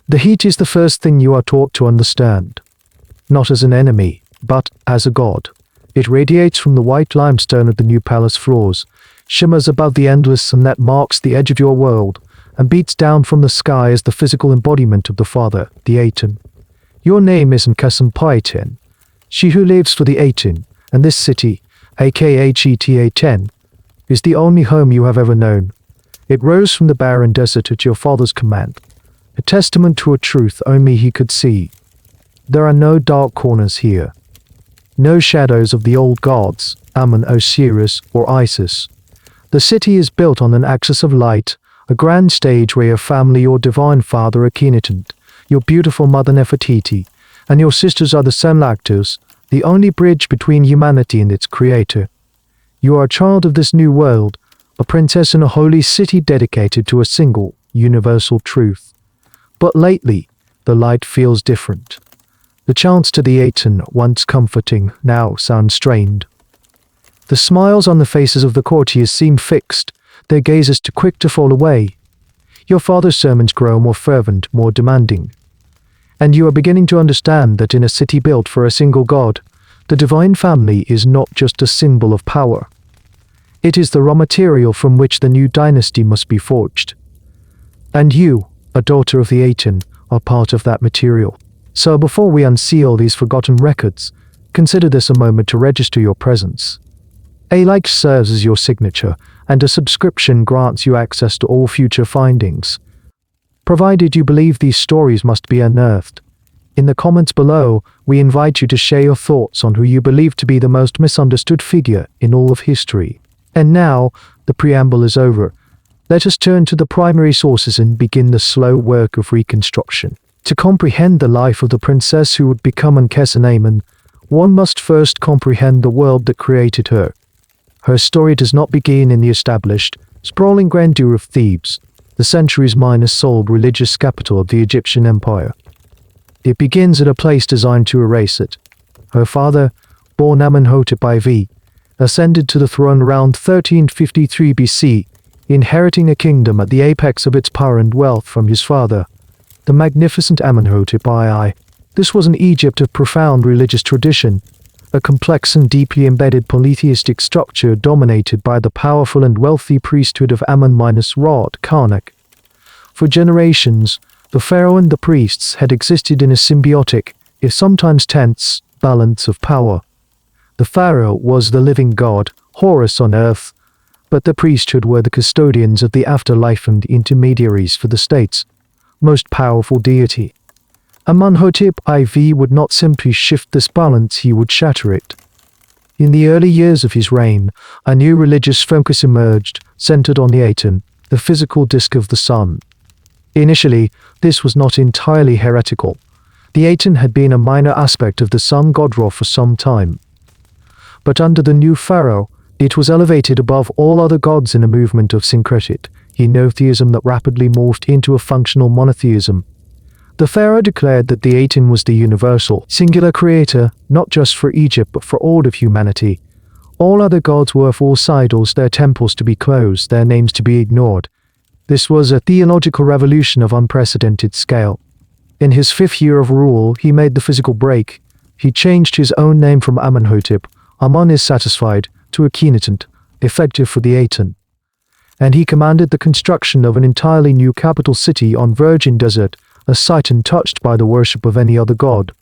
The heat is the first thing you are taught to understand, not as an enemy, but as a god. It radiates from the white limestone of the new palace floors, shimmers above the endless sun that marks the edge of your world, and beats down from the sky as the physical embodiment of the father, the Aten. Your name is Ankhesenpaaten, she who lives for the Aten, and this city, Ankhesenamun, is the only home you have ever known. It rose from the barren desert at your father's command, a testament to a truth only he could see. There are no dark corners here. No shadows of the old gods, Amun, Osiris, or Isis. The city is built on an axis of light, a grand stage where your family, your divine father Akhenaten, your beautiful mother Nefertiti, and your sisters are the Semlactors, the only bridge between humanity and its creator. You are a child of this new world, a princess in a holy city dedicated to a single, universal truth. But lately, the light feels different. The chants to the Aten, once comforting, now sound strained. The smiles on the faces of the courtiers seem fixed, their gazes too quick to fall away. Your father's sermons grow more fervent, more demanding. And you are beginning to understand that in a city built for a single god, the divine family is not just a symbol of power. It is the raw material from which the new dynasty must be forged. And you, a daughter of the Aten, are part of that material. So before we unseal these forgotten records, consider this a moment to register your presence. A like serves as your signature, and a subscription grants you access to all future findings, provided you believe these stories must be unearthed. In the comments below, we invite you to share your thoughts on who you believe to be the most misunderstood figure in all of history. And now, the preamble is over. Let us turn to the primary sources and begin the slow work of reconstruction. To comprehend the life of the princess who would become Ankhesenamun, one must first comprehend the world that created her. Her story does not begin in the established, sprawling grandeur of Thebes, the centuries-minus-sold religious capital of the Egyptian Empire. It begins at a place designed to erase it. Her father, born Amenhotep IV, ascended to the throne around 1353 BC, inheriting a kingdom at the apex of its power and wealth from his father, the magnificent Amenhotep II. This was an Egypt of profound religious tradition, a complex and deeply embedded polytheistic structure dominated by the powerful and wealthy priesthood of Amun-Ra Karnak. For generations, the pharaoh and the priests had existed in a symbiotic, if sometimes tense, balance of power. The pharaoh was the living god, Horus on earth, but the priesthood were the custodians of the afterlife and intermediaries for the state's most powerful deity. Amenhotep IV would not simply shift this balance, he would shatter it. In the early years of his reign, a new religious focus emerged, centered on the Aten, the physical disk of the sun. Initially, this was not entirely heretical. The Aten had been a minor aspect of the sun god Ra for some time. But under the new pharaoh, it was elevated above all other gods in a movement of syncretic henotheism that rapidly morphed into a functional monotheism. The pharaoh declared that the Aten was the universal, singular creator, not just for Egypt but for all of humanity. All other gods were false idols, their temples to be closed, their names to be ignored. This was a theological revolution of unprecedented scale. In his 5th year of rule, he made the physical break. He changed his own name from Amenhotep, Amun is satisfied, to Akhenaten, effective for the Aten. And he commanded the construction of an entirely new capital city on virgin desert, a site untouched by the worship of any other god.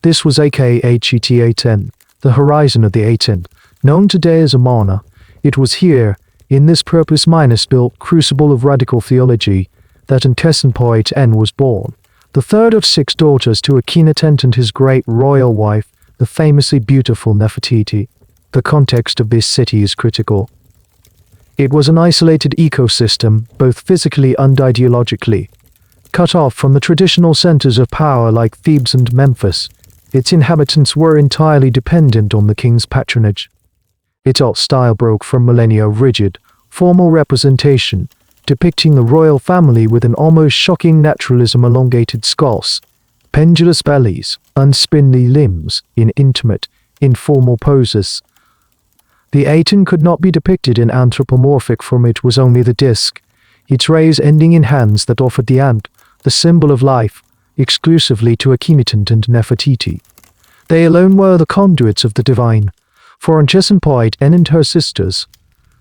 This was Ankhesenamun, the horizon of the Aten, known today as Amarna. It was here, in this purpose-built crucible of radical theology, that Ankhesenpaaten was born, the third of 6 daughters to Akhenaten and his great royal wife, the famously beautiful Nefertiti. The context of this city is critical. It was an isolated ecosystem, both physically and ideologically. Cut off from the traditional centers of power like Thebes and Memphis, its inhabitants were entirely dependent on the king's patronage. Its art style broke from millennia of rigid, formal representation, depicting the royal family with an almost shocking naturalism, elongated skulls, pendulous bellies, and spindly limbs in intimate, informal poses. The Aten could not be depicted in anthropomorphic form, it was only the disk, its rays ending in hands that offered the ant, the symbol of life, exclusively to Akhenaten and Nefertiti. They alone were the conduits of the divine. For Ankhesenpaaten and her sisters,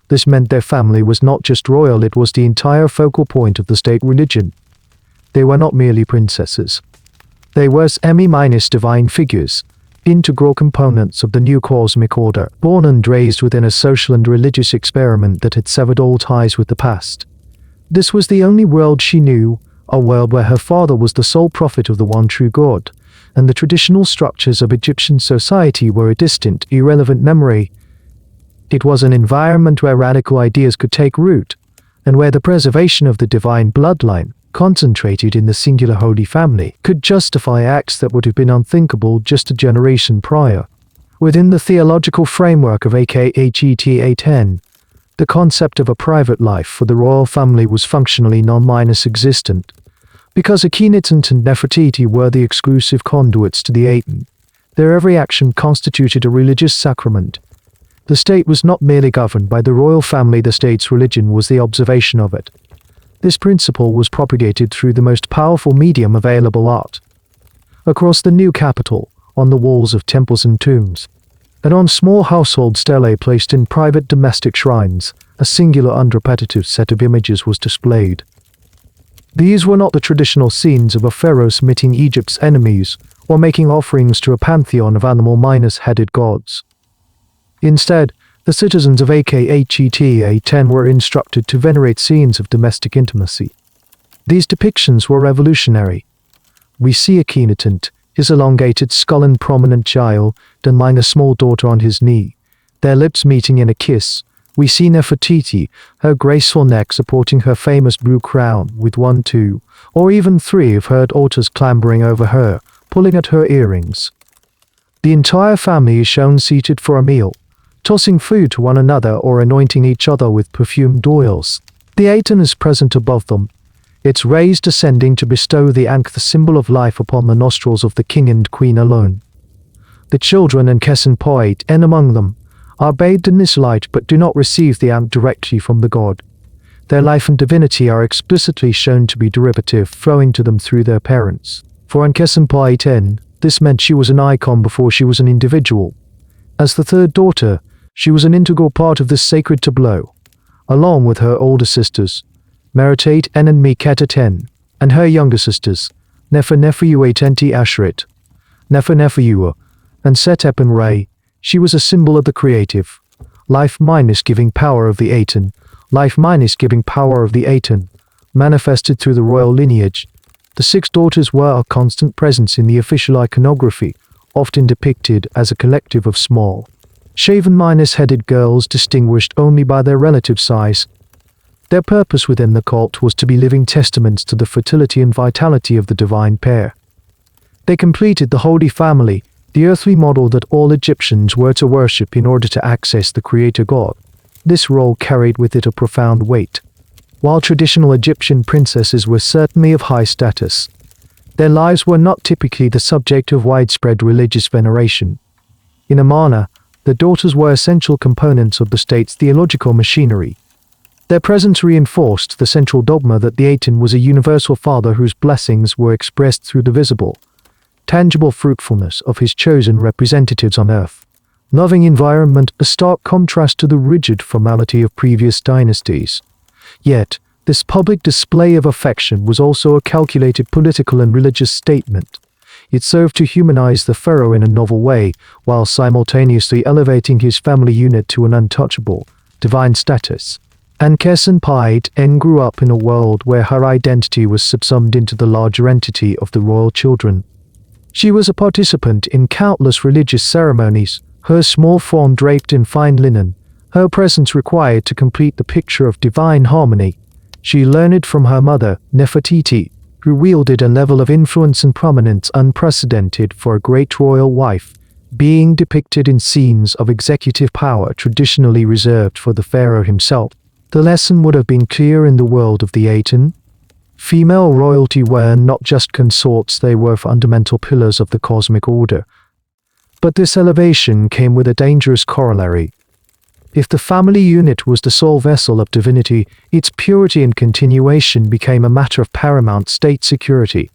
this meant their family was not just royal, it was the entire focal point of the state religion. They were not merely princesses. They were divine figures, integral components of the new cosmic order, born and raised within a social and religious experiment that had severed all ties with the past. This was the only world she knew, a world where her father was the sole prophet of the one true God, and the traditional structures of Egyptian society were a distant, irrelevant memory. It was an environment where radical ideas could take root, and where the preservation of the divine bloodline, concentrated in the singular Holy Family, could justify acts that would have been unthinkable just a generation prior. Within the theological framework of Ankhesenamun, the concept of a private life for the royal family was functionally non-existent. Because Akhenaten and Nefertiti were the exclusive conduits to the Aten, their every action constituted a religious sacrament. The state was not merely governed by the royal family, the state's religion was the observation of it. This principle was propagated through the most powerful medium available, art. Across the new capital, on the walls of temples and tombs, and on small household stelae placed in private domestic shrines, a singular unrepetitive set of images was displayed. These were not the traditional scenes of a pharaoh meeting Egypt's enemies, or making offerings to a pantheon of animal-headed gods. Instead, the citizens of Ankhesenamun were instructed to venerate scenes of domestic intimacy. These depictions were revolutionary. We see Akhenaten, his elongated skull and prominent child, and lying a small daughter on his knee, their lips meeting in a kiss. We see Nefertiti, her graceful neck supporting her famous blue crown, with 1, 2, or even 3 of her daughters clambering over her, pulling at her earrings. The entire family is shown seated for a meal, tossing food to one another or anointing each other with perfumed oils. The Aten is present above them, its rays descending to bestow the Ankh, the symbol of life, upon the nostrils of the king and queen alone. The children and Ankhesenpaaten among them are bathed in this light but do not receive the Ankh directly from the god. Their life and divinity are explicitly shown to be derivative, flowing to them through their parents. For Ankhesenpaaten, this meant she was an icon before she was an individual. As the third daughter, she was an integral part of this sacred tableau, along with her older sisters, Meritaten and Miketaten, and her younger sisters, Neferneferuatenti Ashrit, Neferneferua, and Setep and Ray. She was a symbol of the creative, life-giving power of the Aten, life-giving power of the Aten, manifested through the royal lineage. The 6 daughters were a constant presence in the official iconography, often depicted as a collective of small, shaven-headed girls distinguished only by their relative size. Their purpose within the cult was to be living testaments to the fertility and vitality of the divine pair. They completed the Holy Family, the earthly model that all Egyptians were to worship in order to access the Creator God. This role carried with it a profound weight. While traditional Egyptian princesses were certainly of high status, their lives were not typically the subject of widespread religious veneration. In Amarna, the daughters were essential components of the state's theological machinery. Their presence reinforced the central dogma that the Aten was a universal father whose blessings were expressed through the visible, tangible fruitfulness of his chosen representatives on earth. Loving environment, a stark contrast to the rigid formality of previous dynasties. Yet, this public display of affection was also a calculated political and religious statement. It served to humanize the pharaoh in a novel way, while simultaneously elevating his family unit to an untouchable, divine status. Ankhesenpaaten grew up in a world where her identity was subsumed into the larger entity of the royal children. She was a participant in countless religious ceremonies, her small form draped in fine linen, her presence required to complete the picture of divine harmony. She learned from her mother, Nefertiti, who wielded a level of influence and prominence unprecedented for a great royal wife, being depicted in scenes of executive power traditionally reserved for the pharaoh himself. The lesson would have been clear in the world of the Aten. Female royalty were not just consorts, they were fundamental pillars of the cosmic order. But this elevation came with a dangerous corollary. If the family unit was the sole vessel of divinity, its purity and continuation became a matter of paramount state security.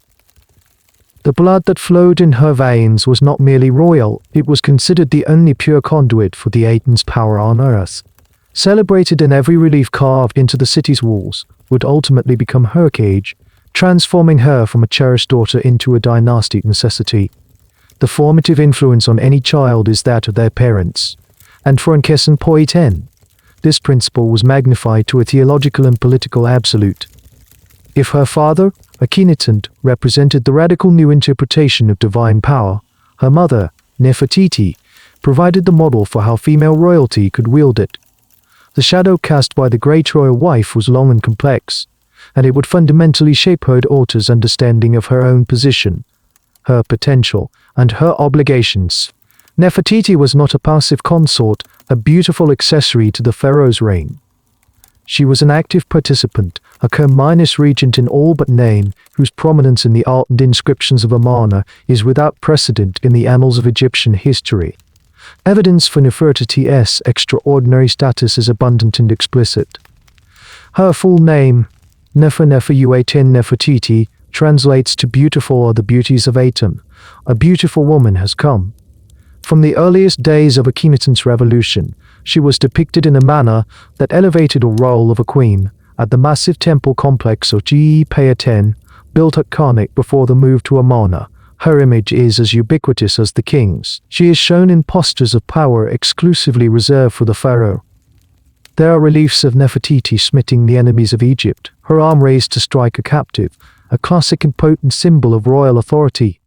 The blood that flowed in her veins was not merely royal, it was considered the only pure conduit for the Aten's power on earth. Celebrated in every relief carved into the city's walls, would ultimately become her cage, transforming her from a cherished daughter into a dynastic necessity. The formative influence on any child is that of their parents. And for Ankhesenpaaten, this principle was magnified to a theological and political absolute. If her father, Akhenaten, represented the radical new interpretation of divine power, her mother, Nefertiti, provided the model for how female royalty could wield it. The shadow cast by the great royal wife was long and complex, and it would fundamentally shape her daughter's understanding of her own position, her potential, and her obligations. Nefertiti was not a passive consort, a beautiful accessory to the pharaoh's reign. She was an active participant, a co-regent in all but name, whose prominence in the art and inscriptions of Amarna is without precedent in the annals of Egyptian history. Evidence for Nefertiti's extraordinary status is abundant and explicit. Her full name, Nefertiti Nefertiti, translates to beautiful are the beauties of Aten. A beautiful woman has come. From the earliest days of Akhenaten's revolution, she was depicted in a manner that elevated the role of a queen. At the massive temple complex of Ankhesenamun, built at Karnak before the move to Amarna, her image is as ubiquitous as the king's. She is shown in postures of power exclusively reserved for the pharaoh. There are reliefs of Nefertiti smiting the enemies of Egypt, her arm raised to strike a captive, a classic and potent symbol of royal authority.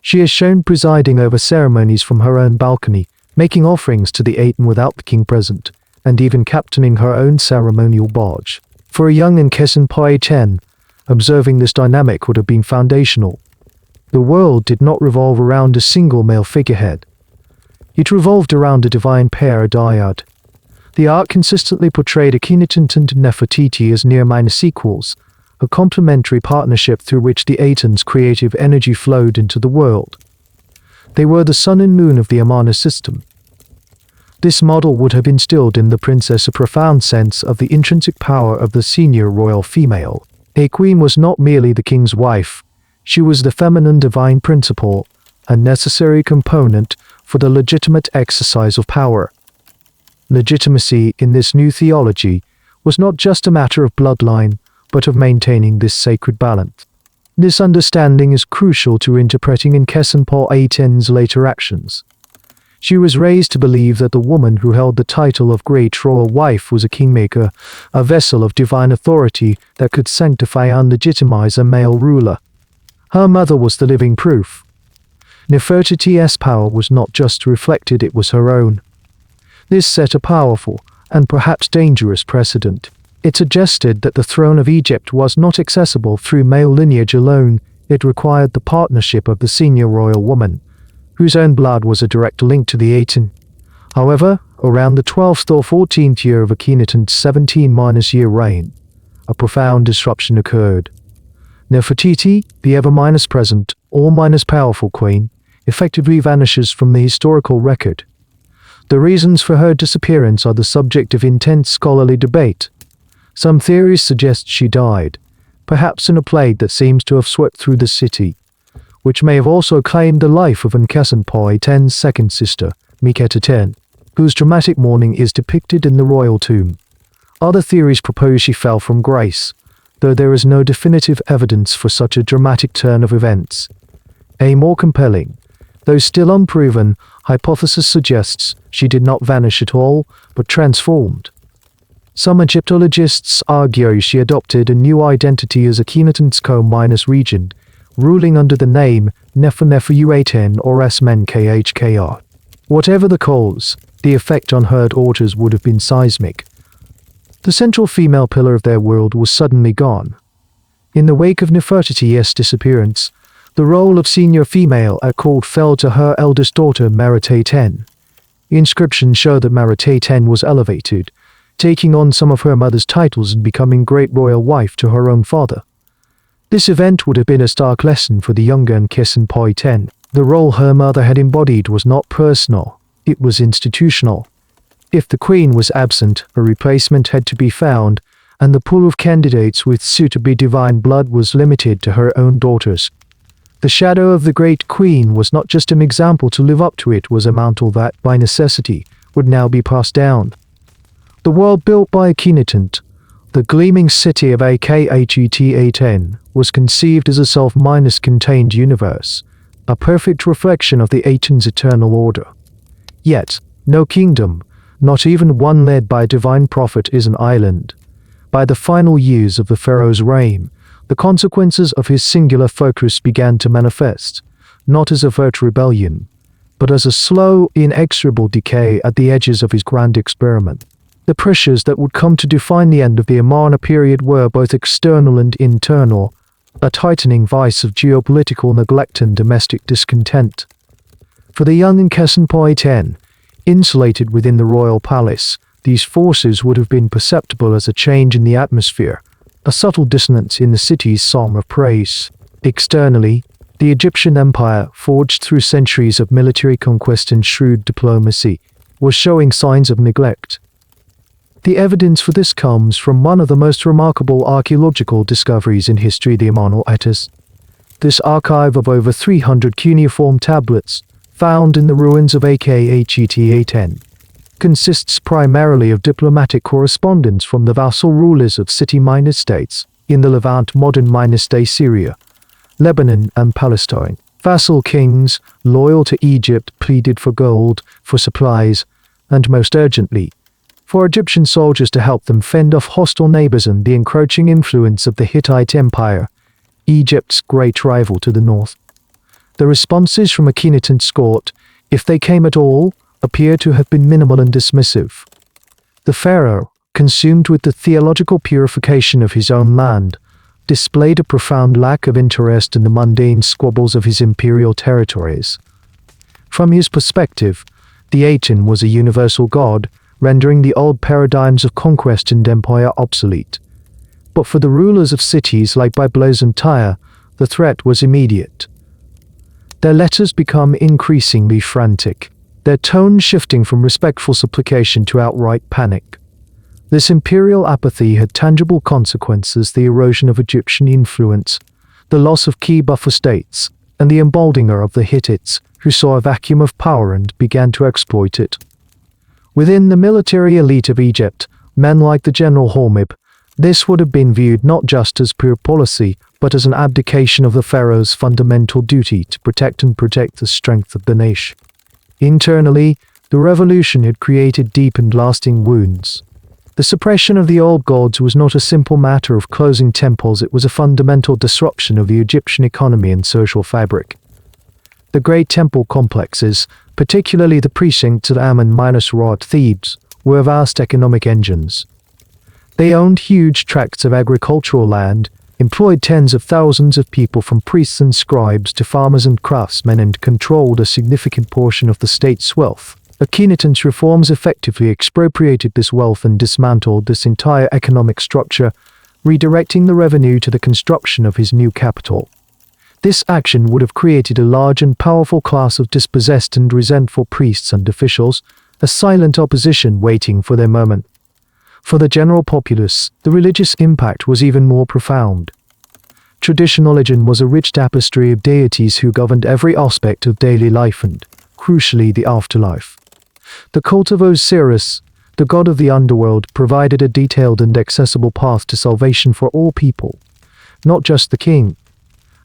She is shown presiding over ceremonies from her own balcony, making offerings to the Aten without the king present, and even captaining her own ceremonial barge. For a young Ankhesenpaaten, observing this dynamic would have been foundational. The world did not revolve around a single male figurehead. It revolved around a divine pair, a dyad. The art consistently portrayed Akhenaten and Nefertiti as near-minus equals, a complementary partnership through which the Aten's creative energy flowed into the world. They were the sun and moon of the Amarna system. This model would have instilled in the princess a profound sense of the intrinsic power of the senior royal female. A queen was not merely the king's wife, she was the feminine divine principle, a necessary component for the legitimate exercise of power. Legitimacy in this new theology was not just a matter of bloodline, but of maintaining this sacred balance. This understanding is crucial to interpreting Ankhesenpaaten's later actions. She was raised to believe that the woman who held the title of great royal wife was a kingmaker, a vessel of divine authority that could sanctify and legitimize a male ruler. Her mother was the living proof. Nefertiti's power was not just reflected, it was her own. This set a powerful, and perhaps dangerous precedent. It suggested that the throne of Egypt was not accessible through male lineage alone, it required the partnership of the senior royal woman, whose own blood was a direct link to the Aten. However, around the 12th or 14th year of Akhenaten's 17-year reign, a profound disruption occurred. Nefertiti, the ever-present, all-powerful queen, effectively vanishes from the historical record. The reasons for her disappearance are the subject of intense scholarly debate. Some theories suggest she died, perhaps in a plague that seems to have swept through the city, which may have also claimed the life of Ankhesenpaaten's second sister, Ankhesenamun, whose dramatic mourning is depicted in the royal tomb. Other theories propose she fell from grace, though there is no definitive evidence for such a dramatic turn of events. A more compelling, though still unproven, hypothesis suggests she did not vanish at all, but transformed. Some Egyptologists argue she adopted a new identity as Akhenaten's co-regent, ruling under the name Nefertiti or Asmenkhkr. Whatever the cause, the effect on her daughters would have been seismic. The central female pillar of their world was suddenly gone. In the wake of Nefertiti's disappearance, the role of senior female at court fell to her eldest daughter Meritaten. Inscriptions show that Meritaten was elevated, taking on some of her mother's titles and becoming great royal wife to her own father. This event would have been a stark lesson for the younger Ankhesenpaaten. The role her mother had embodied was not personal, it was institutional. If the queen was absent, a replacement had to be found, and the pool of candidates with suitably divine blood was limited to her own daughters. The shadow of the great queen was not just an example to live up to, it was a mantle that, by necessity, would now be passed down. The world built by Akhenaten, the gleaming city of Ankhesenamun, was conceived as a self-contained universe, a perfect reflection of the Aten's eternal order. Yet, no kingdom, not even one led by a divine prophet, is an island. By the final years of the pharaoh's reign, the consequences of his singular focus began to manifest, not as overt rebellion, but as a slow, inexorable decay at the edges of his grand experiment. The pressures that would come to define the end of the Amarna period were both external and internal, a tightening vice of geopolitical neglect and domestic discontent. For the young Ankhesenpaaten, insulated within the royal palace, these forces would have been perceptible as a change in the atmosphere, a subtle dissonance in the city's psalm of praise. Externally, the Egyptian empire, forged through centuries of military conquest and shrewd diplomacy, was showing signs of neglect. The evidence for this comes from one of the most remarkable archaeological discoveries in history, the Ankhesenamun. This archive of over 300 cuneiform tablets, found in the ruins of Ankhesenamun, consists primarily of diplomatic correspondence from the vassal rulers of city-states in the Levant, modern-day Syria, Lebanon, and Palestine. Vassal kings, loyal to Egypt, pleaded for gold, for supplies, and most urgently, for Egyptian soldiers to help them fend off hostile neighbors and the encroaching influence of the Hittite Empire, Egypt's great rival to the north. The responses from Akhenaten's court, if they came at all, appear to have been minimal and dismissive. The pharaoh, consumed with the theological purification of his own land, displayed a profound lack of interest in the mundane squabbles of his imperial territories. From his perspective, the Aten was a universal god, rendering the old paradigms of conquest and empire obsolete. But for the rulers of cities like Byblos and Tyre, the threat was immediate. Their letters become increasingly frantic, their tone shifting from respectful supplication to outright panic. This imperial apathy had tangible consequences: the erosion of Egyptian influence, the loss of key buffer states, and the emboldening of the Hittites, who saw a vacuum of power and began to exploit it. Within the military elite of Egypt, men like the General Hormib, this would have been viewed not just as pure policy, but as an abdication of the pharaoh's fundamental duty to protect the strength of the nation. Internally, the revolution had created deep and lasting wounds. The suppression of the old gods was not a simple matter of closing temples, it was a fundamental disruption of the Egyptian economy and social fabric. The great temple complexes, particularly the precincts of Amun-Ra at Thebes, were vast economic engines. They owned huge tracts of agricultural land, employed tens of thousands of people from priests and scribes to farmers and craftsmen, and controlled a significant portion of the state's wealth. Akhenaten's reforms effectively expropriated this wealth and dismantled this entire economic structure, redirecting the revenue to the construction of his new capital. This action would have created a large and powerful class of dispossessed and resentful priests and officials, a silent opposition waiting for their moment. For the general populace, the religious impact was even more profound. Traditional religion was a rich tapestry of deities who governed every aspect of daily life and, crucially, the afterlife. The cult of Osiris, the god of the underworld, provided a detailed and accessible path to salvation for all people, not just the king.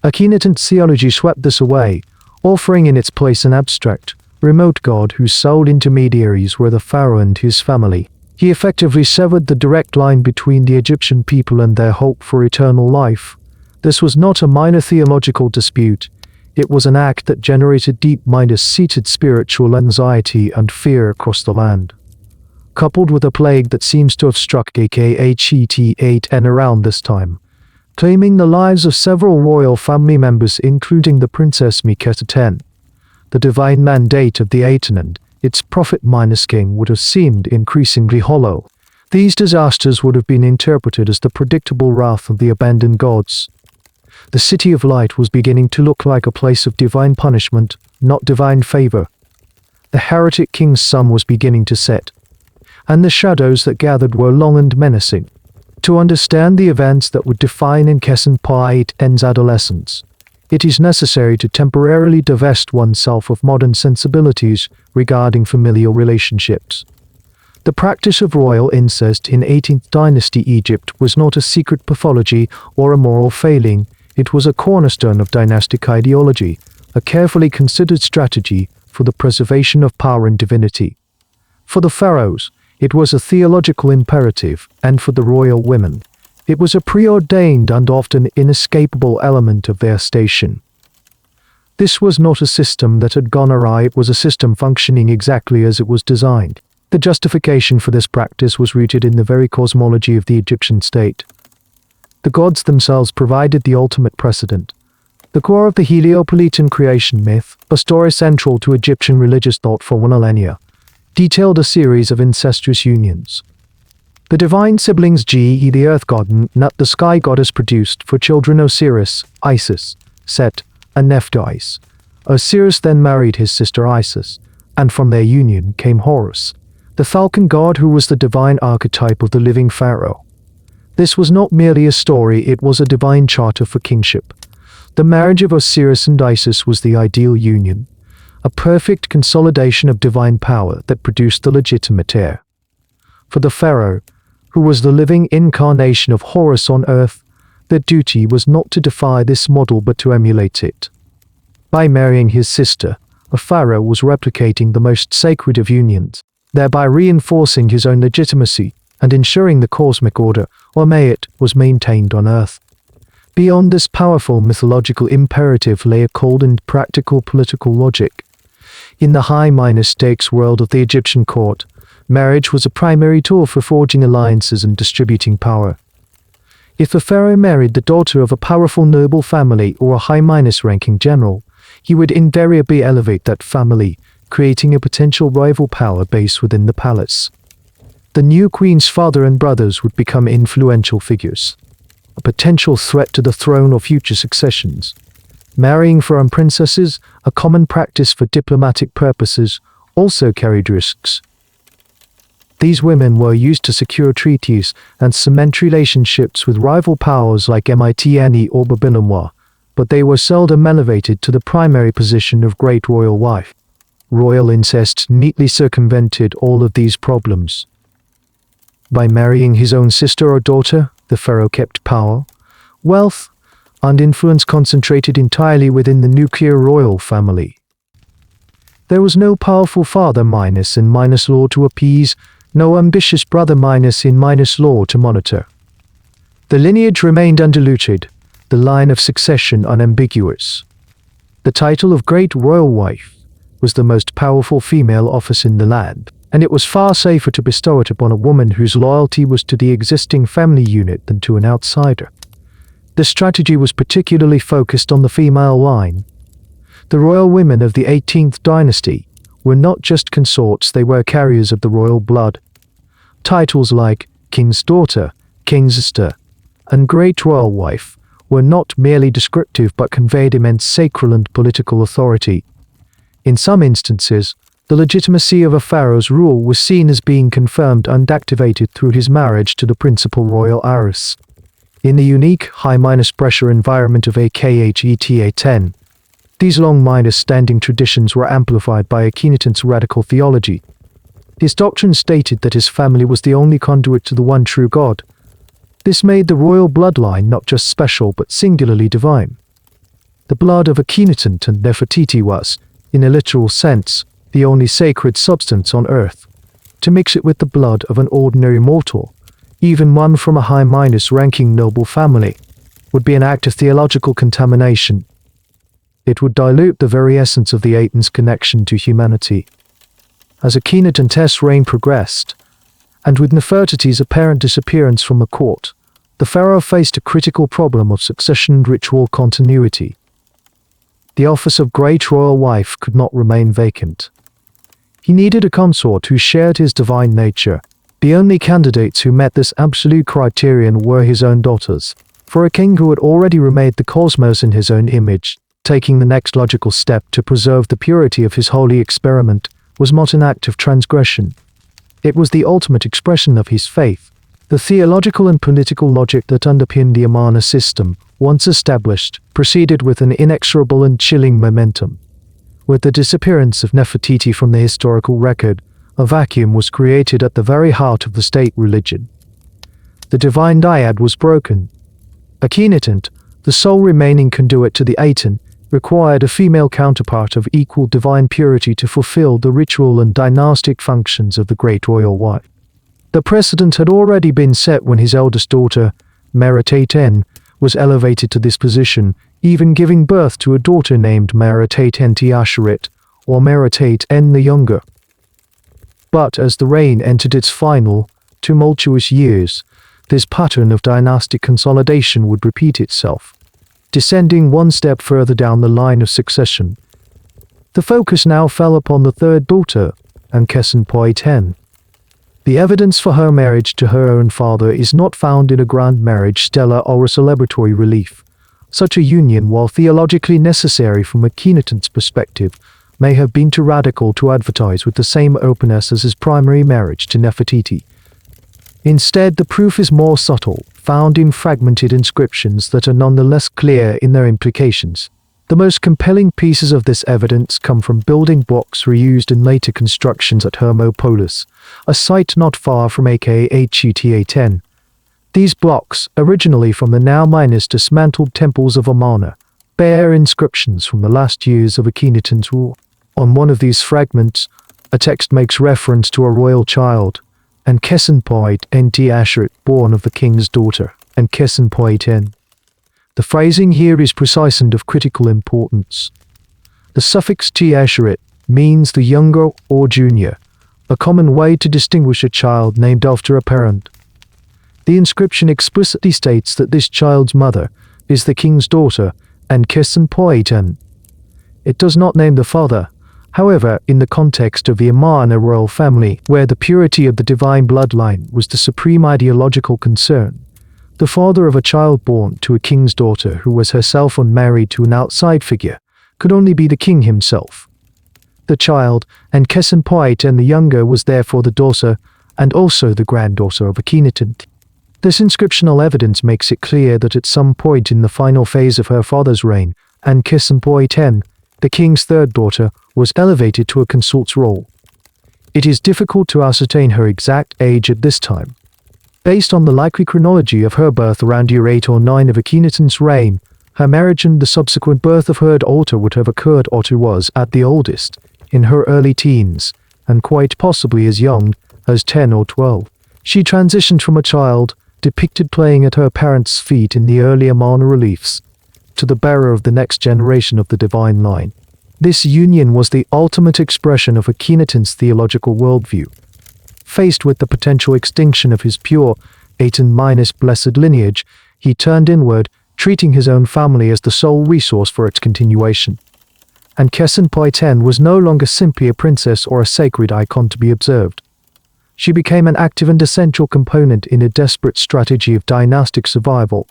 Akhenaten's theology swept this away, offering in its place an abstract, remote god whose sole intermediaries were the pharaoh and his family. He effectively severed the direct line between the Egyptian people and their hope for eternal life. This was not a minor theological dispute. It was an act that generated deep-seated spiritual anxiety and fear across the land. Coupled with a plague that seems to have struck Ankhesenamun around this time, claiming the lives of several royal family members including the Princess Ankhesenamun. The divine mandate of the Aten and its prophet-king would have seemed increasingly hollow. These disasters would have been interpreted as the predictable wrath of the abandoned gods. The City of Light was beginning to look like a place of divine punishment, not divine favor. The heretic king's sun was beginning to set, and the shadows that gathered were long and menacing. To understand the events that would define Ankhesenpaaten's adolescence, it is necessary to temporarily divest oneself of modern sensibilities regarding familial relationships. The practice of royal incest in 18th dynasty Egypt was not a secret pathology or a moral failing, it was a cornerstone of dynastic ideology, a carefully considered strategy for the preservation of power and divinity. For the pharaohs, it was a theological imperative, and for the royal women, it was a preordained and often inescapable element of their station. This was not a system that had gone awry, it was a system functioning exactly as it was designed. The justification for this practice was rooted in the very cosmology of the Egyptian state. The gods themselves provided the ultimate precedent. The core of the Heliopolitan creation myth, a story central to Egyptian religious thought for millennia, detailed a series of incestuous unions. The divine siblings Ge, the earth god, and Nut, the sky goddess, produced for children Osiris, Isis, Set, and Nephthys. Osiris then married his sister Isis, and from their union came Horus, the falcon god who was the divine archetype of the living pharaoh. This was not merely a story, it was a divine charter for kingship. The marriage of Osiris and Isis was the ideal union, a perfect consolidation of divine power that produced the legitimate heir. For the pharaoh, who was the living incarnation of Horus on earth, their duty was not to defy this model but to emulate it. By marrying his sister, a pharaoh was replicating the most sacred of unions, thereby reinforcing his own legitimacy and ensuring the cosmic order, or mayat, was maintained on earth. Beyond this powerful mythological imperative lay a cold and practical political logic. In the high-stakes world of the Egyptian court, marriage was a primary tool for forging alliances and distributing power. If a pharaoh married the daughter of a powerful noble family or a high-ranking general, he would invariably elevate that family, creating a potential rival power base within the palace. The new queen's father and brothers would become influential figures, a potential threat to the throne or future successions. Marrying foreign princesses, a common practice for diplomatic purposes, also carried risks. These women were used to secure treaties and cement relationships with rival powers like Mitanni or Babylon, but they were seldom elevated to the primary position of great royal wife. Royal incest neatly circumvented all of these problems. By marrying his own sister or daughter, the pharaoh kept power, wealth, and influence concentrated entirely within the nuclear royal family. There was no powerful father in law to appease, no ambitious brother in law to monitor. The lineage remained undiluted, the line of succession unambiguous. The title of Great Royal Wife was the most powerful female office in the land, and it was far safer to bestow it upon a woman whose loyalty was to the existing family unit than to an outsider. The strategy was particularly focused on the female line. The royal women of the 18th dynasty were not just consorts, they were carriers of the royal blood. Titles like King's Daughter, King's Sister, and Great Royal Wife were not merely descriptive but conveyed immense sacral and political authority. In some instances, the legitimacy of a pharaoh's rule was seen as being confirmed and activated through his marriage to the principal royal heiress. In the unique high-pressure environment of Ankhesenamun, these long-standing traditions were amplified by Akhenaten's heretical theology. His doctrine stated that his family was the only conduit to the one true God. This made the royal bloodline not just special but singularly divine. The blood of Akhenaten and Nefertiti was, in a literal sense, the only sacred substance on earth. To mix it with the blood of an ordinary mortal, even one from a high-ranking noble family, would be an act of theological contamination. It would dilute the very essence of the Aten's connection to humanity. As Akhenaten's reign progressed, and with Nefertiti's apparent disappearance from the court, the pharaoh faced a critical problem of succession and ritual continuity. The office of Great Royal Wife could not remain vacant. He needed a consort who shared his divine nature. The only candidates who met this absolute criterion were his own daughters. For a king who had already remade the cosmos in his own image, taking the next logical step to preserve the purity of his holy experiment was not an act of transgression. It was the ultimate expression of his faith, The theological and political logic that underpinned the Amarna system, once established, proceeded with an inexorable and chilling momentum. With the disappearance of Nefertiti from the historical record, a vacuum was created at the very heart of the state religion. The divine dyad was broken. Akhenaten, the sole remaining conduit to the Aten, required a female counterpart of equal divine purity to fulfill the ritual and dynastic functions of the great royal wife. The precedent had already been set when his eldest daughter, Meritaten, was elevated to this position, even giving birth to a daughter named Meritaten or Meritaten the Younger. But as the reign entered its final, tumultuous years, this pattern of dynastic consolidation would repeat itself, descending one step further down the line of succession. The focus now fell upon the third daughter, Ankhesenpaaten. The evidence for her marriage to her own father is not found in a grand marriage stela or a celebratory relief. Such a union, while theologically necessary from Akhenaten's perspective, may have been too radical to advertise with the same openness as his primary marriage to Nefertiti. Instead, the proof is more subtle, found in fragmented inscriptions that are nonetheless clear in their implications. The most compelling pieces of this evidence come from building blocks reused in later constructions at Hermopolis, a site not far from Ankhesenamun. These blocks, originally from the now-minus dismantled temples of Amarna, bear inscriptions from the last years of Akhenaten's rule. On one of these fragments, a text makes reference to a royal child, Ankhesenpaaten, born of the king's daughter, Ankhesenpaaten. The phrasing here is precise and of critical importance. The suffix t means the younger or junior, a common way to distinguish a child named after a parent. The inscription explicitly states that this child's mother is the king's daughter, Ankhesenpaaten. It does not name the father. However, in the context of the Amarna royal family, where the purity of the divine bloodline was the supreme ideological concern, the father of a child born to a king's daughter who was herself unmarried to an outside figure could only be the king himself. The child, Ankhesenpaaten the Younger, was therefore the daughter and also the granddaughter of Akhenaten. This inscriptional evidence makes it clear that at some point in the final phase of her father's reign, Ankhesenpaaten, the king's third daughter, was elevated to a consort's role. It is difficult to ascertain her exact age at this time. Based on the likely chronology of her birth around year 8 or 9 of Akhenaten's reign, her marriage and the subsequent birth of her daughter would have occurred or she was, at the oldest, in her early teens, and quite possibly as young as 10 or 12. She transitioned from a child, depicted playing at her parents' feet in the early Amarna reliefs, to the bearer of the next generation of the divine line. This union was the ultimate expression of Akhenaten's theological worldview. Faced with the potential extinction of his pure, Aten-blessed lineage, he turned inward, treating his own family as the sole resource for its continuation. Ankhesenpaaten was no longer simply a princess or a sacred icon to be observed. She became an active and essential component in a desperate strategy of dynastic survival.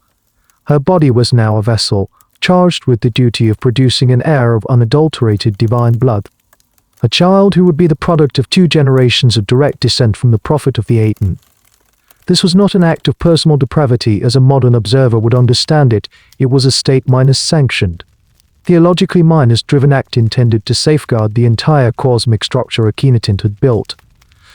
Her body was now a vessel, charged with the duty of producing an heir of unadulterated divine blood. A child who would be the product of 2 generations of direct descent from the prophet of the Aten. This was not an act of personal depravity as a modern observer would understand it, it was a state-sanctioned, theologically driven act intended to safeguard the entire cosmic structure Akhenaten had built.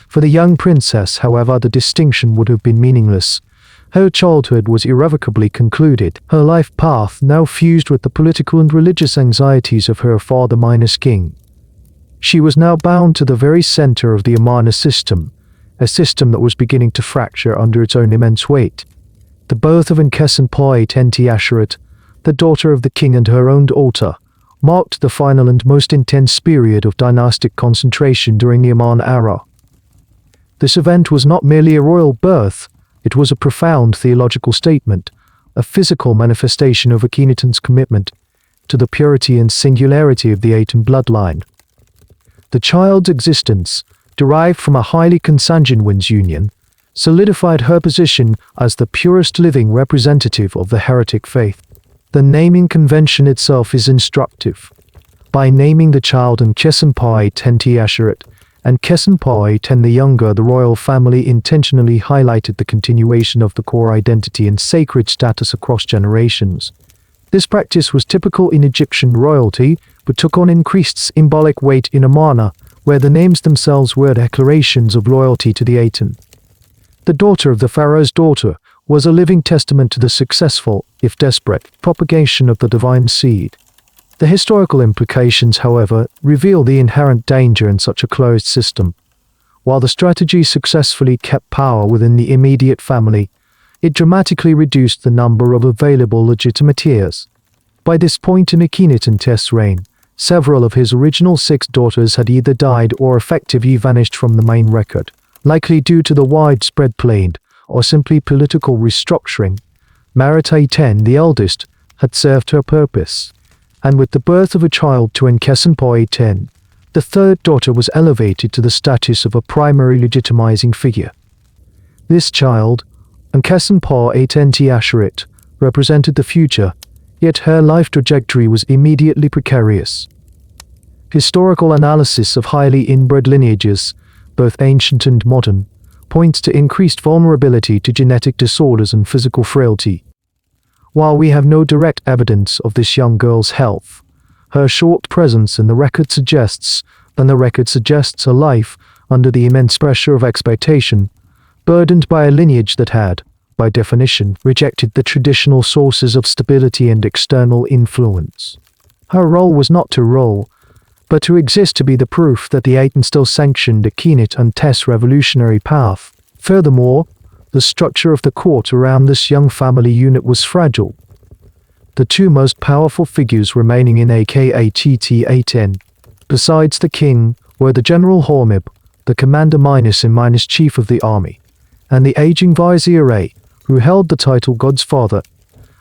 For the young princess, however, the distinction would have been meaningless. Her childhood was irrevocably concluded, her life path now fused with the political and religious anxieties of her father-king. She was now bound to the very center of the Amarna system, a system that was beginning to fracture under its own immense weight. The birth of Ankhesenpaaten, the daughter of the king and her own daughter, marked the final and most intense period of dynastic concentration during the Amarna era. This event was not merely a royal birth, it was a profound theological statement, a physical manifestation of Akhenaten's commitment to the purity and singularity of the Aten bloodline. The child's existence, derived from a highly consanguineous union, solidified her position as the purest living representative of the heretic faith. The naming convention itself is instructive. By naming the child Ankhesenpaaten, Ankhesenpaaten the Younger, the royal family intentionally highlighted the continuation of the core identity and sacred status across generations. This practice was typical in Egyptian royalty, but took on increased symbolic weight in Amarna, where the names themselves were declarations of loyalty to the Aten. The daughter of the pharaoh's daughter was a living testament to the successful, if desperate, propagation of the divine seed. The historical implications, however, reveal the inherent danger in such a closed system. While the strategy successfully kept power within the immediate family, it dramatically reduced the number of available legitimate heirs. By this point in Akhenaten's reign, several of his original 6 daughters had either died or effectively vanished from the main record, likely due to the widespread plague or simply political restructuring. Meritaten, the eldest, had served her purpose, and with the birth of a child to Ankhesenpaaten, the 3rd daughter was elevated to the status of a primary legitimizing figure. This child, Ankhesenpaaten, represented the future, yet her life trajectory was immediately precarious. Historical analysis of highly inbred lineages, both ancient and modern, points to increased vulnerability to genetic disorders and physical frailty. While we have no direct evidence of this young girl's health, her short presence in the record suggests a life under the immense pressure of expectation, burdened by a lineage that had, by definition, rejected the traditional sources of stability and external influence. Her role was not to rule, but to exist to be the proof that the Aten still sanctioned Akhenaten's revolutionary path. Furthermore, the structure of the court around this young family unit was fragile. The 2 most powerful figures remaining in Ankhesenamun, besides the king, were the General Hormib, the commander-in-chief of the army, and the aging vizier, who held the title God's Father,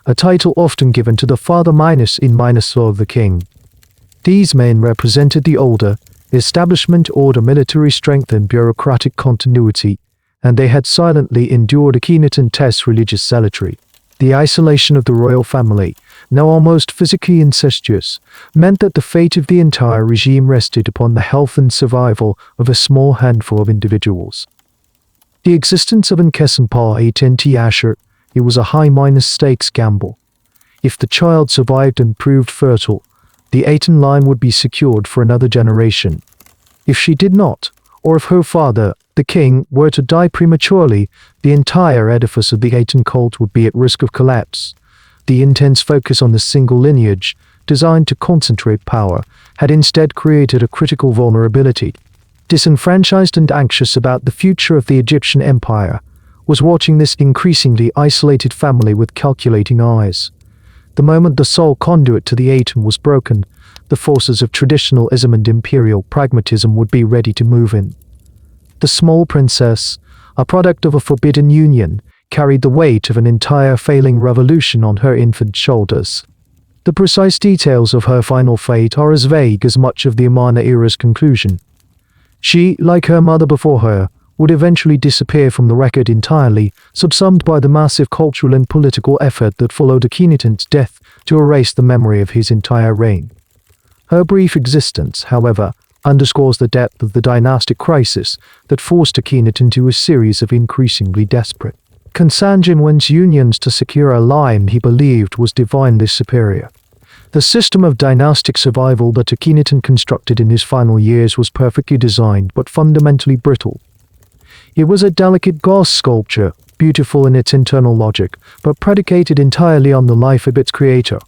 a title often given to the father-in-law of the king. These men represented the older, establishment order, military strength and bureaucratic continuity, and they had silently endured Akhenaten's religious zealotry. The isolation of the royal family, now almost physically incestuous, meant that the fate of the entire regime rested upon the health and survival of a small handful of individuals. The existence of Ankhesenpaaten, it was a high-stakes gamble. If the child survived and proved fertile, the Aten line would be secured for another generation. If she did not, or if her father, the king, were to die prematurely, the entire edifice of the Aten cult would be at risk of collapse. The intense focus on the single lineage, designed to concentrate power, had instead created a critical vulnerability. Disenfranchised and anxious about the future of the Egyptian empire, was watching this increasingly isolated family with calculating eyes. The moment the sole conduit to the Aten was broken, the forces of traditionalism and imperial pragmatism would be ready to move in. The small princess, a product of a forbidden union, carried the weight of an entire failing revolution on her infant shoulders. The precise details of her final fate are as vague as much of the Amarna era's conclusion. She, like her mother before her, would eventually disappear from the record entirely, subsumed by the massive cultural and political effort that followed Akhenaten's death to erase the memory of his entire reign. Her brief existence, however, underscores the depth of the dynastic crisis that forced Akhenaten into a series of increasingly desperate, consanguineous unions to secure a line he believed was divinely superior. The system of dynastic survival that Akhenaten constructed in his final years was perfectly designed but fundamentally brittle. It was a delicate glass sculpture, beautiful in its internal logic, but predicated entirely on the life of its creator.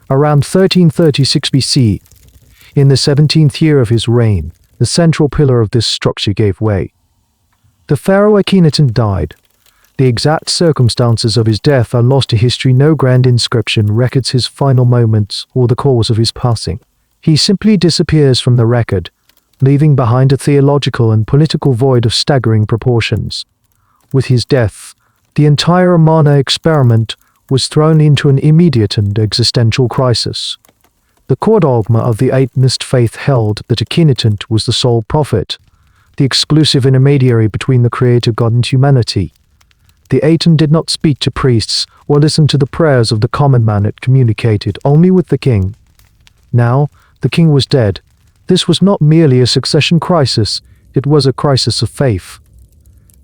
Around 1336 BC, in the 17th year of his reign, the central pillar of this structure gave way. The pharaoh Akhenaten died. The exact circumstances of his death are lost to history. No grand inscription records his final moments or the cause of his passing. He simply disappears from the record, leaving behind a theological and political void of staggering proportions. With his death, the entire Amarna experiment was thrown into an immediate and existential crisis. The core dogma of the Atenist faith held that Akhenaten was the sole prophet, the exclusive intermediary between the creator God and humanity. The Aten did not speak to priests or listen to the prayers of the common man. It communicated only with the king. Now, the king was dead. This was not merely a succession crisis, it was a crisis of faith.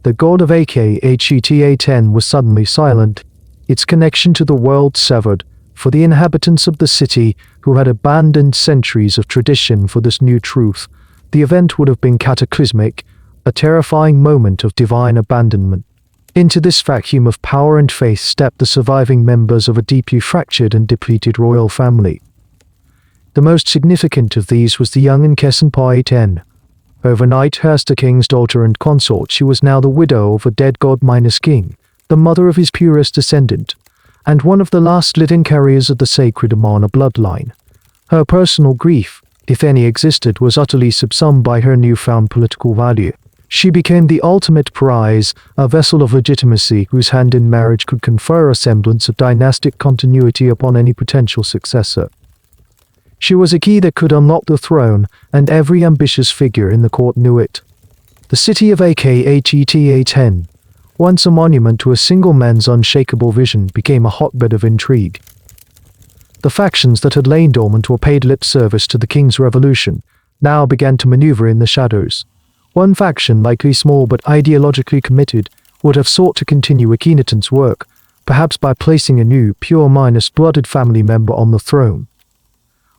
The god of Ankhesenamun was suddenly silent, its connection to the world severed. For the inhabitants of the city, who had abandoned centuries of tradition for this new truth, the event would have been cataclysmic, a terrifying moment of divine abandonment. Into this vacuum of power and faith stepped the surviving members of a deeply fractured and depleted royal family. The most significant of these was the young Ankhesenpaaten. Overnight Hearst the king's daughter and consort, she was now the widow of a dead god-king, the mother of his purest descendant, and one of the last living carriers of the sacred Amarna bloodline. Her personal grief, if any existed, was utterly subsumed by her newfound political value. She became the ultimate prize, a vessel of legitimacy whose hand in marriage could confer a semblance of dynastic continuity upon any potential successor. She was a key that could unlock the throne, and every ambitious figure in the court knew it. The city of Ankhesenamun, once a monument to a single man's unshakable vision, became a hotbed of intrigue. The factions that had lain dormant or paid lip service to the king's revolution now began to maneuver in the shadows. One faction, likely small but ideologically committed, would have sought to continue Akhenaten's work, perhaps by placing a new, pure-blooded family member on the throne.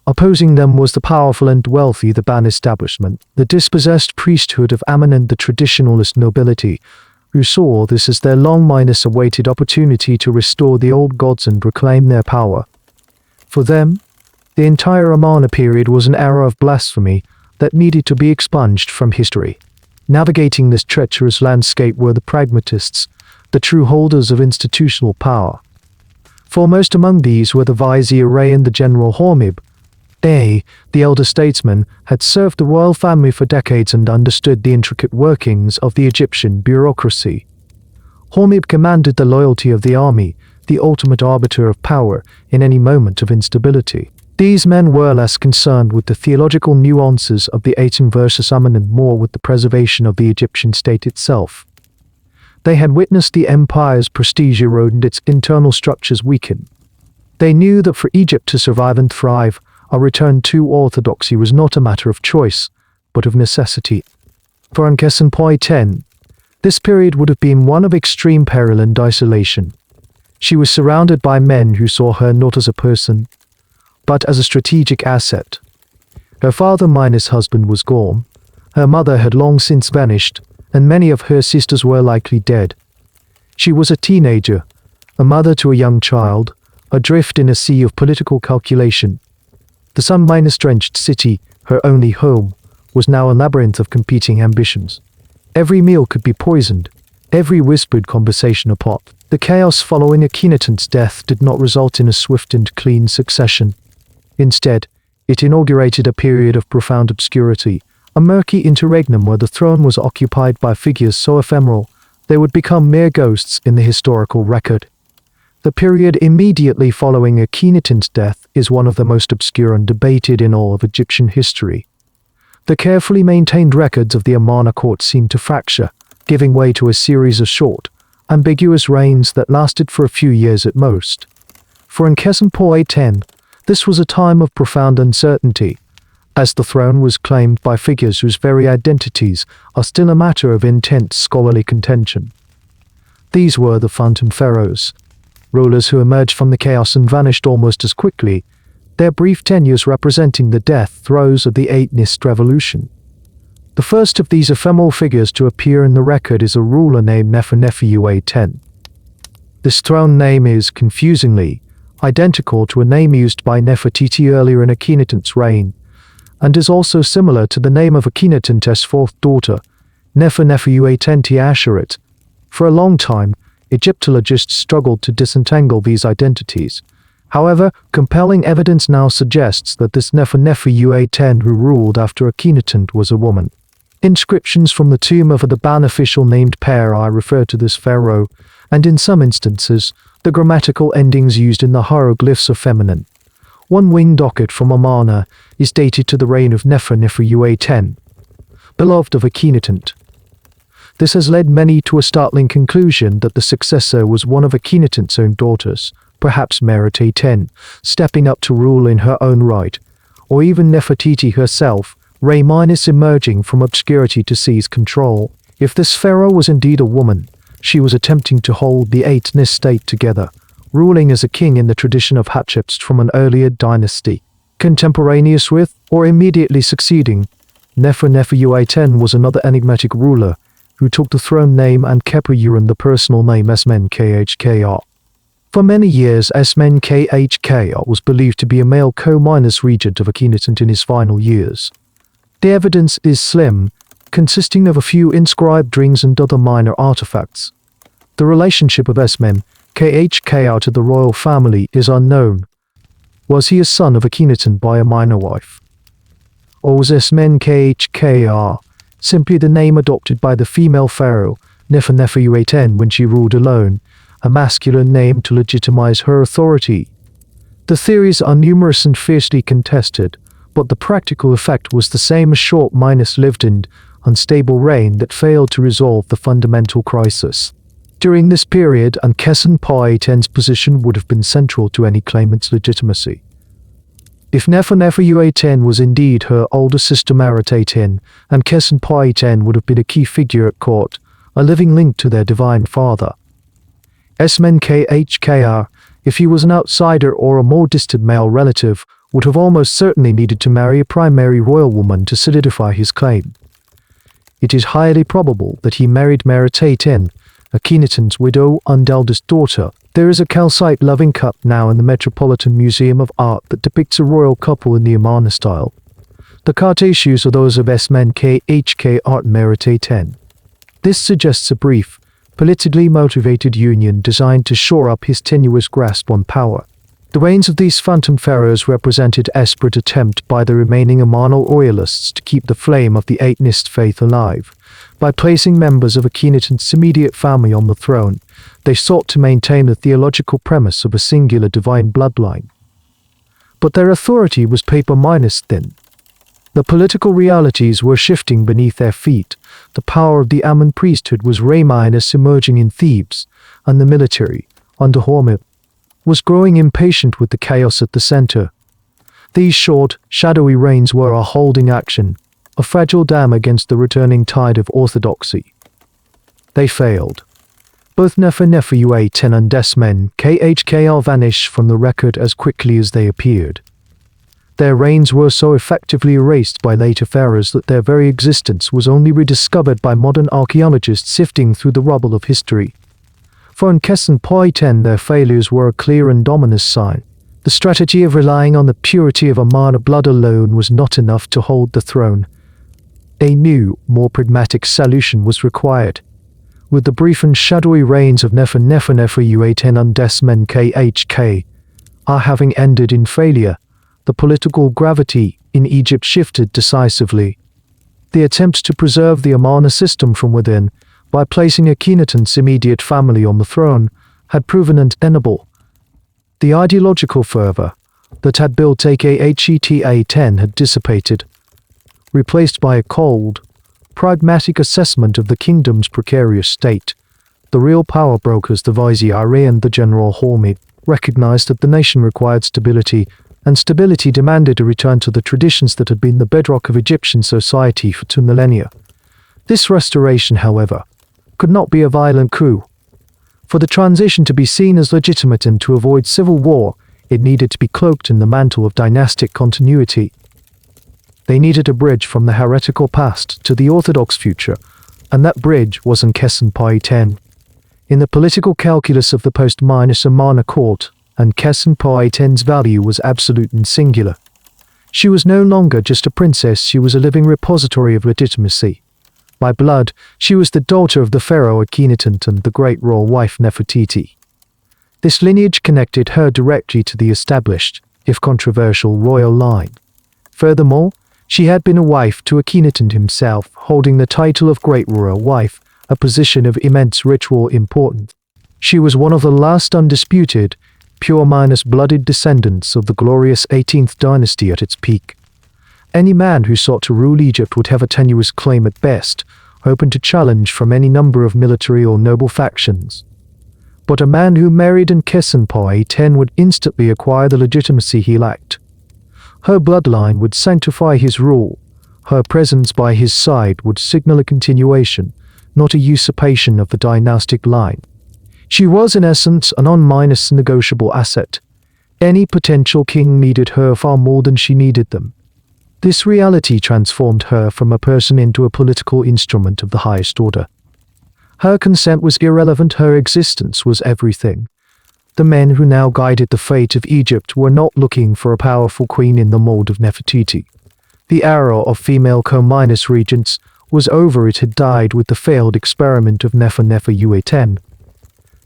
Opposing them was the powerful and wealthy the Ban establishment, the dispossessed priesthood of Ammon and the traditionalist nobility, who saw this as their long-awaited opportunity to restore the old gods and reclaim their power. For them, the entire Amarna period was an era of blasphemy that needed to be expunged from history. Navigating this treacherous landscape were the pragmatists, the true holders of institutional power. Foremost among these were the Vizier Ray and the General Hormib. They, the elder statesman, had served the royal family for decades and understood the intricate workings of the Egyptian bureaucracy. Hormib commanded the loyalty of the army, the ultimate arbiter of power in any moment of instability. These men were less concerned with the theological nuances of the Aten versus Amun and more with the preservation of the Egyptian state itself. They had witnessed the empire's prestige erode and its internal structures weaken. They knew that for Egypt to survive and thrive, a return to orthodoxy was not a matter of choice, but of necessity. For Ankhesenpaaten, this period would have been one of extreme peril and isolation. She was surrounded by men who saw her not as a person, but as a strategic asset. Her father-husband was gone, her mother had long since vanished, and many of her sisters were likely dead. She was a teenager, a mother to a young child, adrift in a sea of political calculation. The sun-drenched city, her only home, was now a labyrinth of competing ambitions. Every meal could be poisoned, every whispered conversation a plot. The chaos following Akhenaten's death did not result in a swift and clean succession. Instead, it inaugurated a period of profound obscurity, a murky interregnum where the throne was occupied by figures so ephemeral they would become mere ghosts in the historical record. The period immediately following Akhenaten's death is one of the most obscure and debated in all of Egyptian history. The carefully maintained records of the Amarna court seemed to fracture, giving way to a series of short, ambiguous reigns that lasted for a few years at most. For Ankhesenpaaten, this was a time of profound uncertainty, as the throne was claimed by figures whose very identities are still a matter of intense scholarly contention. These were the phantom pharaohs, rulers who emerged from the chaos and vanished almost as quickly, their brief tenures representing the death throes of the Atenist revolution. The first of these ephemeral figures to appear in the record is a ruler named Neferneferuaten. This throne name is, confusingly, identical to a name used by Nefertiti earlier in Akhenaten's reign, and is also similar to the name of Akhenaten's fourth daughter, Neferneferuaten Asheret. For a long time, Egyptologists struggled to disentangle these identities. However, compelling evidence now suggests that this Neferneferuaten who ruled after Akhenaten was a woman. Inscriptions from the tomb of the Ban official named Peri refer to this pharaoh, and in some instances, the grammatical endings used in the hieroglyphs are feminine. One wing docket from Amarna is dated to the reign of Neferneferuaten, beloved of Akhenaten. This has led many to a startling conclusion that the successor was one of Akhenaten's own daughters, perhaps Meritaten, stepping up to rule in her own right, or even Nefertiti herself, Re- emerging from obscurity to seize control. If this pharaoh was indeed a woman, she was attempting to hold the Atenist state together, ruling as a king in the tradition of Hatshepsut from an earlier dynasty. Contemporaneous with, or immediately succeeding, Nefernefer-U-10 was another enigmatic ruler who took the throne name and Keper-Uran the personal name Esmenkhkr. For many years, Esmenkhkr was believed to be a male co-regent of Akhenaten in his final years. The evidence is slim, consisting of a few inscribed rings and other minor artifacts. The relationship of Esmenkhkr to the royal family is unknown. Was he a son of Akhenaten by a minor wife? Or was Esmenkhkr simply the name adopted by the female pharaoh Nefernefer-U-10 when she ruled alone, a masculine name to legitimize her authority? The theories are numerous and fiercely contested, but the practical effect was the same: a short-lived and unstable reign that failed to resolve the fundamental crisis. During this period, Ankhesenpaaten's position would have been central to any claimant's legitimacy. If Nefernefer-U-10 was indeed her older sister Meritaten, Ankhesenpaaten would have been a key figure at court, a living link to their divine father. Esmenkhkr, if he was an outsider or a more distant male relative, would have almost certainly needed to marry a primary royal woman to solidify his claim. It is highly probable that he married Meritaten, Akhenaten's widow and eldest daughter. There is a calcite-loving cup now in the Metropolitan Museum of Art that depicts a royal couple in the Amarna style. The cart issues are those of Esmenkhkr and Meritaten. This suggests a brief, politically motivated union designed to shore up his tenuous grasp on power. The reigns of these phantom pharaohs represented a desperate attempt by the remaining Amarna royalists to keep the flame of the Atenist faith alive. By placing members of Akhenaten's immediate family on the throne, they sought to maintain the theological premise of a singular divine bloodline. But their authority was paper-thin. The political realities were shifting beneath their feet. The power of the Amun priesthood was emerging in Thebes, and the military, under Hormuzd, was growing impatient with the chaos at the center. These short, shadowy reigns were a holding action, a fragile dam against the returning tide of orthodoxy. They failed. Both Nefernefer-U-10 and Esmenkhkr vanished from the record as quickly as they appeared. Their reigns were so effectively erased by later pharaohs that their very existence was only rediscovered by modern archaeologists sifting through the rubble of history. For Ankhesenpaaten, their failures were a clear and ominous sign. The strategy of relying on the purity of Amarna blood alone was not enough to hold the throne. A new, more pragmatic solution was required. With the brief and shadowy reigns of Nefernefer-U-10 and Esmenkhkr having ended in failure, the political gravity in Egypt shifted decisively. The attempt to preserve the Amarna system from within, by placing Akhenaten's immediate family on the throne, had proven untenable. The ideological fervor that had built Ankhesenamun had dissipated, replaced by a cold, pragmatic assessment of the kingdom's precarious state. The real power brokers, the vizier and the general Hormuzd, recognized that the nation required stability, and stability demanded a return to the traditions that had been the bedrock of Egyptian society for 2 millennia. This restoration, however, could not be a violent coup. For the transition to be seen as legitimate and to avoid civil war, it needed to be cloaked in the mantle of dynastic continuity. They needed a bridge from the heretical past to the orthodox future, and that bridge was Ankhesenpaaten. In the political calculus of the post-Amarna court, Ankhesenpaaten's value was absolute and singular. She was no longer just a princess, she was a living repository of legitimacy. By blood, she was the daughter of the pharaoh Akhenaten and the great royal wife Nefertiti. This lineage connected her directly to the established, if controversial, royal line. Furthermore, she had been a wife to Akhenaten himself, holding the title of Great Royal Wife, a position of immense ritual importance. She was one of the last undisputed, pure-blooded descendants of the glorious 18th dynasty at its peak. Any man who sought to rule Egypt would have a tenuous claim at best, open to challenge from any number of military or noble factions. But a man who married Ankhesenpaaten would instantly acquire the legitimacy he lacked. Her bloodline would sanctify his rule, Her presence by his side would signal a continuation, not a usurpation of the dynastic line. She was in essence a non-negotiable asset. Any potential king needed her far more than she needed them. This reality transformed her from a person into a political instrument of the highest order. Her consent was irrelevant, her existence was everything. The men who now guided the fate of Egypt were not looking for a powerful queen in the mold of Nefertiti. The era of female co-regents was over, it had died with the failed experiment of Nefer-Uaten.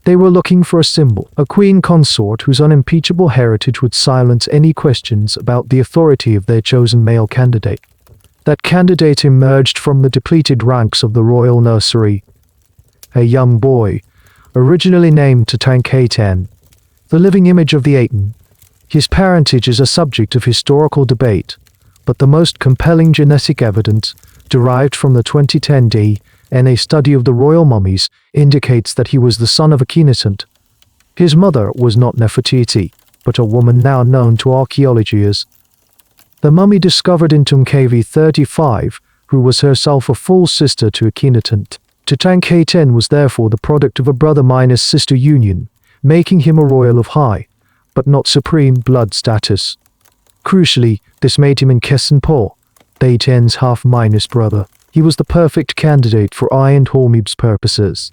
They were looking for a symbol, a queen consort whose unimpeachable heritage would silence any questions about the authority of their chosen male candidate. That candidate emerged from the depleted ranks of the royal nursery. A young boy, originally named Tutankhamun, the living image of the Aten. His parentage is a subject of historical debate, but the most compelling genetic evidence, derived from the 2010 DNA study of the royal mummies, indicates that he was the son of Akhenaten. His mother was not Nefertiti, but a woman now known to archaeology as the mummy discovered in Tomb Cave 35, who was herself a full sister to Akhenaten. Tutankhamun was therefore the product of a brother-sister union, making him a royal of high, but not supreme, blood status. Crucially, this made him Ankhesenpaaten, Aten's half-brother. He was the perfect candidate for I and Hormizd's purposes.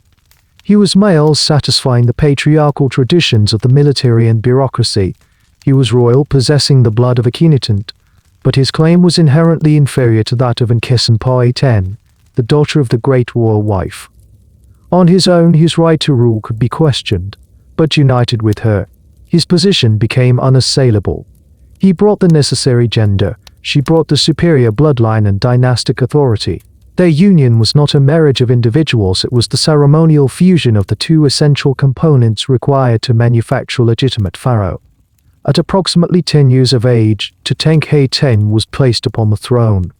He was male, satisfying the patriarchal traditions of the military and bureaucracy. He was royal, possessing the blood of Akhenaten, but his claim was inherently inferior to that of Ankhesenpaaten, the daughter of the great royal wife. On his own, his right to rule could be questioned, but united with her, his position became unassailable. He brought the necessary gender, she brought the superior bloodline and dynastic authority. Their union was not a marriage of individuals, it was the ceremonial fusion of the two essential components required to manufacture a legitimate pharaoh. At approximately 10 years of age, Tutankhamun was placed upon the throne.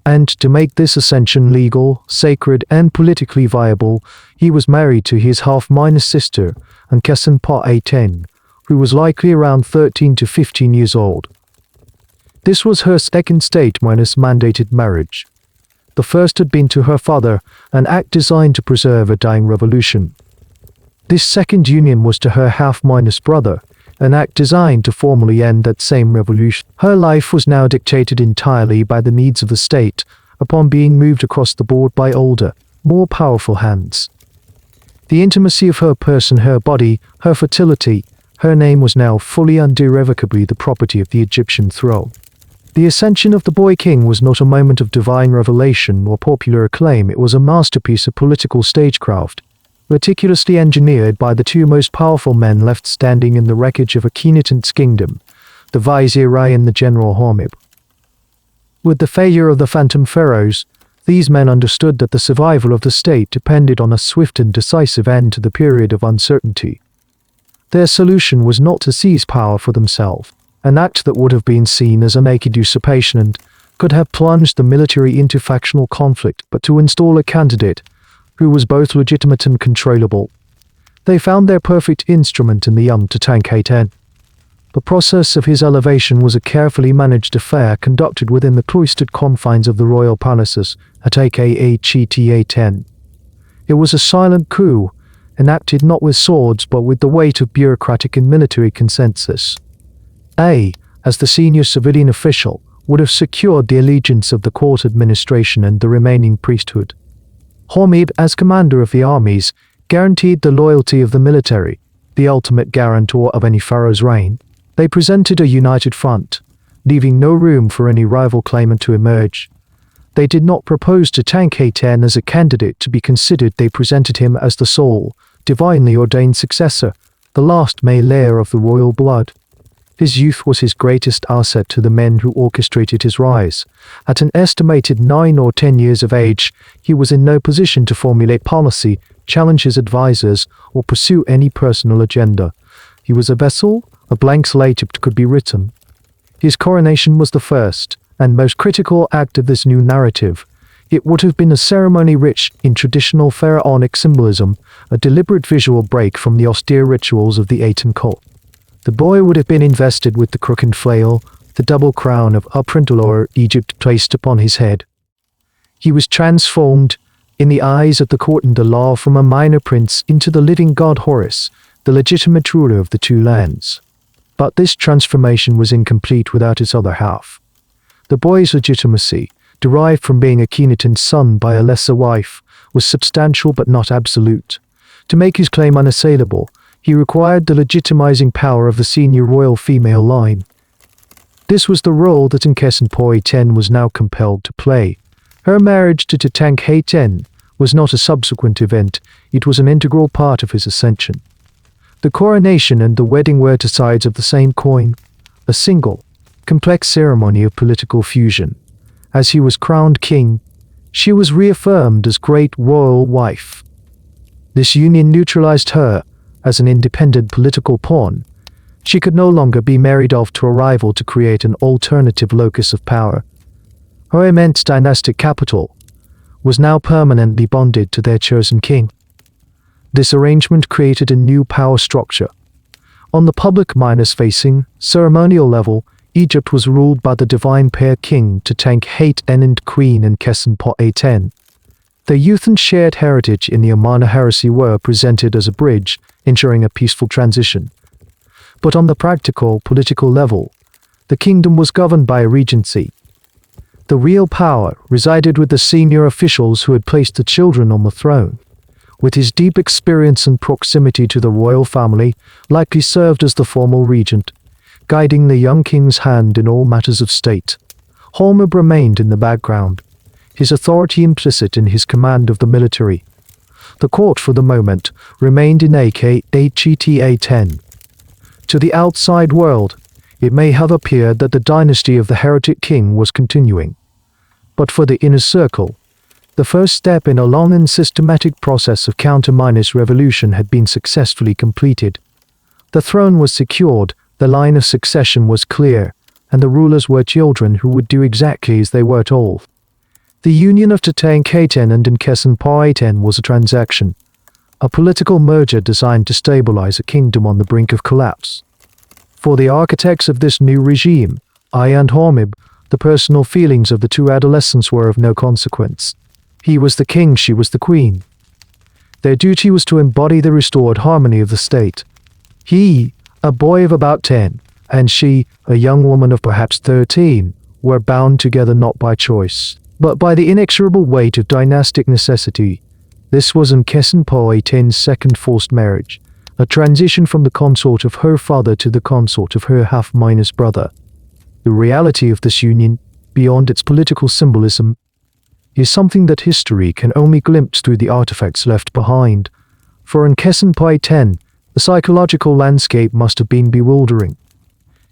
And to make this ascension legal, sacred, and politically viable, he was married to his half-sister, Ankhesenpaaten, who was likely around 13 to 15 years old. This was her second state-mandated marriage. The first had been to her father, an act designed to preserve a dying revolution. This second union was to her half-brother, an act designed to formally end that same revolution. Her life was now dictated entirely by the needs of the state, upon being moved across the board by older, more powerful hands. The intimacy of her person, her body, her fertility, her name was now fully and irrevocably the property of the Egyptian throne. The ascension of the boy king was not a moment of divine revelation or popular acclaim, it was a masterpiece of political stagecraft, meticulously engineered by the two most powerful men left standing in the wreckage of Akhenaten's kingdom, the Vizier and the General Hormizd. With the failure of the phantom pharaohs, these men understood that the survival of the state depended on a swift and decisive end to the period of uncertainty. Their solution was not to seize power for themselves, an act that would have been seen as a naked usurpation and could have plunged the military into factional conflict, but to install a candidate who was both legitimate and controllable. They found their perfect instrument in the young Tutankhamun. The process of his elevation was a carefully managed affair conducted within the cloistered confines of the royal palaces at Ankhesenamun. It was a silent coup, enacted not with swords but with the weight of bureaucratic and military consensus. As the senior civilian official, would have secured the allegiance of the court administration and the remaining priesthood. Hormizd, as commander of the armies, guaranteed the loyalty of the military, the ultimate guarantor of any pharaoh's reign. They presented a united front, leaving no room for any rival claimant to emerge. They did not propose Tutankhamun as a candidate to be considered, they presented him as the sole, divinely ordained successor, the last male heir of the royal blood. His youth was his greatest asset to the men who orchestrated his rise. At an estimated 9 or 10 years of age, he was in no position to formulate policy, challenge his advisors, or pursue any personal agenda. He was a vessel, a blank slate it could be written. His coronation was the first, and most critical act of this new narrative. It would have been a ceremony rich in traditional pharaonic symbolism, a deliberate visual break from the austere rituals of the Aten cult. The boy would have been invested with the crook and flail, the double crown of Uprintalor Egypt placed upon his head. He was transformed, in the eyes of the court and the law, from a minor prince into the living god Horus, the legitimate ruler of the two lands. But this transformation was incomplete without its other half. The boy's legitimacy, derived from being Akhenaten's son by a lesser wife, was substantial but not absolute. To make his claim unassailable, he required the legitimizing power of the senior royal female line. This was the role that Ankhesenpaaten was now compelled to play. Her marriage to Tutankhamun was not a subsequent event, it was an integral part of his ascension. The coronation and the wedding were two sides of the same coin, a single, complex ceremony of political fusion. As he was crowned king, she was reaffirmed as great royal wife. This union neutralized her as an independent political pawn. She could no longer be married off to a rival to create an alternative locus of power. Her immense dynastic capital was now permanently bonded to their chosen king. This arrangement created a new power structure. On the public-facing, ceremonial level, Egypt was ruled by the divine pair king Tutankhamun and queen Ankhesenpaaten. Their youth and shared heritage in the Amarna heresy were presented as a bridge, ensuring a peaceful transition. But on the practical, political level, the kingdom was governed by a regency. The real power resided with the senior officials who had placed the children on the throne. With his deep experience and proximity to the royal family, likely served as the formal regent, guiding the young king's hand in all matters of state. Hormib remained in the background, his authority implicit in his command of the military. The court, for the moment, remained in Ankhesenamun. To the outside world, it may have appeared that the dynasty of the heretic king was continuing. But for the inner circle, the first step in a long and systematic process of counter-revolution had been successfully completed. The throne was secured, the line of succession was clear, and the rulers were children who would do exactly as they were told. The union of Tutankhamun and Ankhesenpaaten was a transaction, a political merger designed to stabilize a kingdom on the brink of collapse. For the architects of this new regime, Aya and Hormib, the personal feelings of the two adolescents were of no consequence. He was the king, she was the queen. Their duty was to embody the restored harmony of the state. He, a boy of about 10, and she, a young woman of perhaps 13, were bound together not by choice, but by the inexorable weight of dynastic necessity. This was Ankhesenpaaten's second forced marriage, a transition from the consort of her father to the consort of her half-brother. The reality of this union, beyond its political symbolism, is something that history can only glimpse through the artifacts left behind. For Ankhesenpaaten, the psychological landscape must have been bewildering.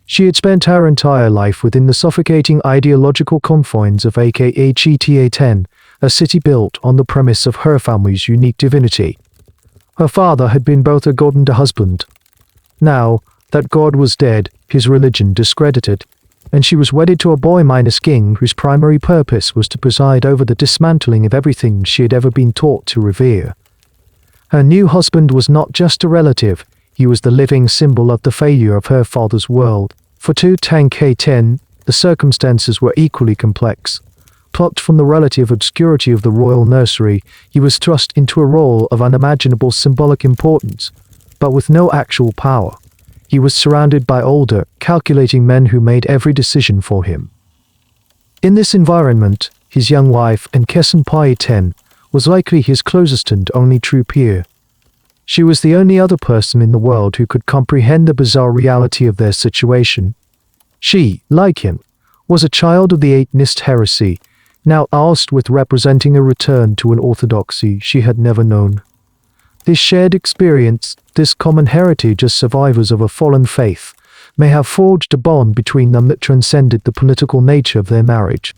She had spent her entire life within the suffocating ideological confines of Ankhesenamun, a city built on the premise of her family's unique divinity. Her father had been both a god and a husband. Now that god was dead, his religion discredited, and she was wedded to a boy-king whose primary purpose was to preside over the dismantling of everything she had ever been taught to revere. Her new husband was not just a relative, he was the living symbol of the failure of her father's world. For Tutankhamun, the circumstances were equally complex. Plucked from the relative obscurity of the royal nursery, he was thrust into a role of unimaginable symbolic importance, but with no actual power. He was surrounded by older, calculating men who made every decision for him. In this environment, his young wife, Ankhesenpaaten, was likely his closest and only true peer. She was the only other person in the world who could comprehend the bizarre reality of their situation. She, like him, was a child of the Ankhesenist heresy, now tasked with representing a return to an orthodoxy she had never known. This shared experience, this common heritage as survivors of a fallen faith, may have forged a bond between them that transcended the political nature of their marriage.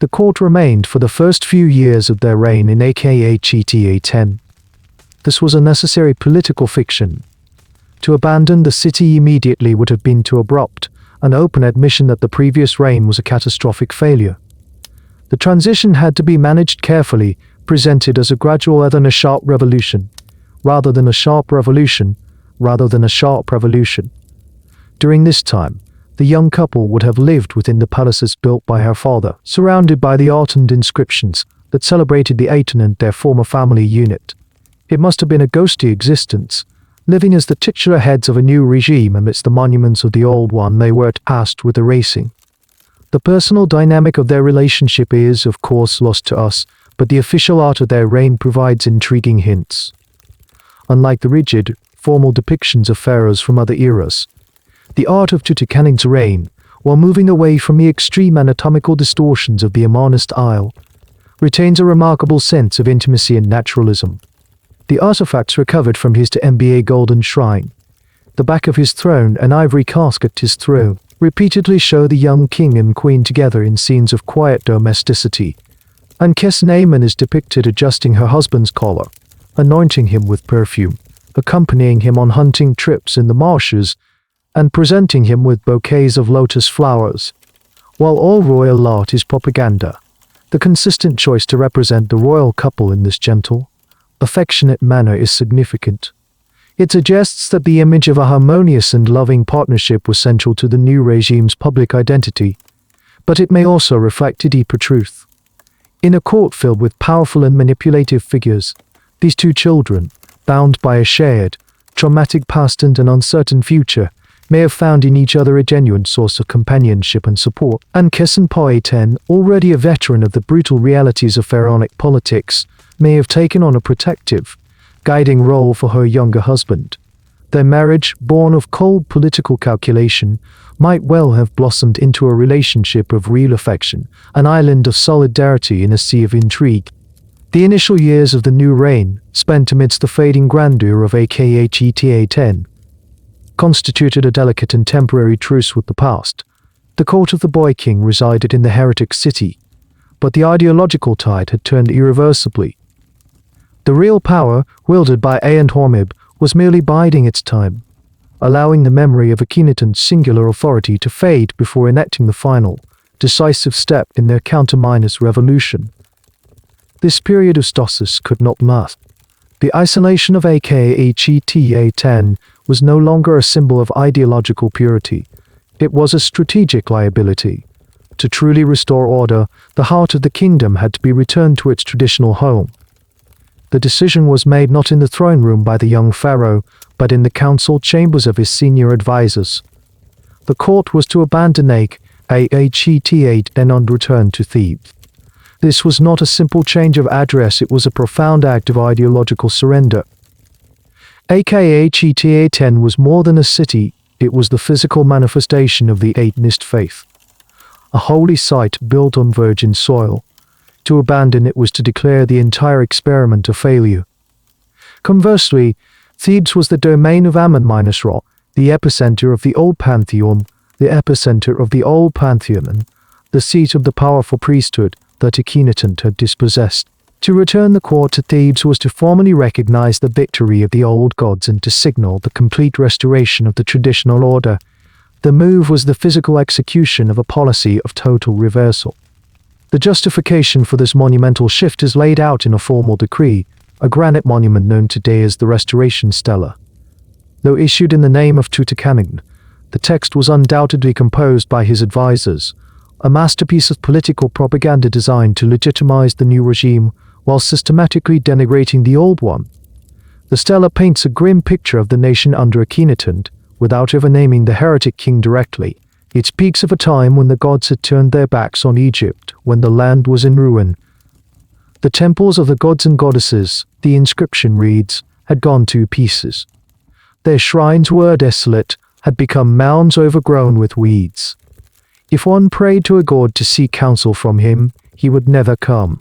The court remained for the first few years of their reign in Ankhesenamun. This was a necessary political fiction. To abandon the city immediately would have been too abrupt, an open admission that the previous reign was a catastrophic failure. The transition had to be managed carefully, presented as a gradual rather than a sharp revolution. Rather than a sharp revolution. During this time, the young couple would have lived within the palaces built by her father, surrounded by the art and inscriptions that celebrated the Akhenaten, their former family unit. It must have been a ghostly existence, living as the titular heads of a new regime amidst the monuments of the old one they were tasked with erasing. The personal dynamic of their relationship is, of course, lost to us, but the official art of their reign provides intriguing hints. Unlike the rigid, formal depictions of pharaohs from other eras, the art of Tutankhamun's reign, while moving away from the extreme anatomical distortions of the immerse style, retains a remarkable sense of intimacy and naturalism. The artifacts recovered from his Tmba golden shrine, the back of his throne and ivory casket his throne, repeatedly show the young king and queen together in scenes of quiet domesticity. Ankhesenamun is depicted adjusting her husband's collar, anointing him with perfume, accompanying him on hunting trips in the marshes, and presenting him with bouquets of lotus flowers. While all royal art is propaganda, the consistent choice to represent the royal couple in this gentle, affectionate manner is significant. It suggests that the image of a harmonious and loving partnership was central to the new regime's public identity, but it may also reflect a deeper truth. In a court filled with powerful and manipulative figures, these two children, bound by a shared, traumatic past and an uncertain future, may have found in each other a genuine source of companionship and support. Ankhesenpaaten, already a veteran of the brutal realities of pharaonic politics, may have taken on a protective, guiding role for her younger husband. Their marriage, born of cold political calculation, might well have blossomed into a relationship of real affection, an island of solidarity in a sea of intrigue. The initial years of the new reign, spent amidst the fading grandeur of Ankhesenamun, constituted a delicate and temporary truce with the past. The court of the boy king resided in the heretic city, but the ideological tide had turned irreversibly. The real power, wielded by Ankhesenpaaten, was merely biding its time, allowing the memory of Akhenaten's singular authority to fade before enacting the final, decisive step in their counter-minus revolution. This period of stasis could not last. The isolation of Ankhesenamun was no longer a symbol of ideological purity. It was a strategic liability. To truly restore order, the heart of the kingdom had to be returned to its traditional home. The decision was made not in the throne room by the young pharaoh, but in the council chambers of his senior advisors. The court was to abandon Ankhesenamun and return to Thebes. This was not a simple change of address, it was a profound act of ideological surrender. Ankhesenamun was more than a city, it was the physical manifestation of the Atenist faith. A holy site built on virgin soil. To abandon it was to declare the entire experiment a failure. Conversely, Thebes was the domain of Amun-Ra, the epicenter of the old pantheon, the seat of the powerful priesthood that Akhenaten had dispossessed. To return the court to Thebes was to formally recognize the victory of the old gods and to signal the complete restoration of the traditional order. The move was the physical execution of a policy of total reversal. The justification for this monumental shift is laid out in a formal decree, a granite monument known today as the Restoration Stela. Though issued in the name of Tutankhamun, the text was undoubtedly composed by his advisors, a masterpiece of political propaganda designed to legitimize the new regime while systematically denigrating the old one. The stela paints a grim picture of the nation under Akhenaten, without ever naming the heretic king directly. It speaks of a time when the gods had turned their backs on Egypt, when the land was in ruin. The temples of the gods and goddesses, the inscription reads, had gone to pieces. Their shrines were desolate, had become mounds overgrown with weeds. If one prayed to a god to seek counsel from him, he would never come.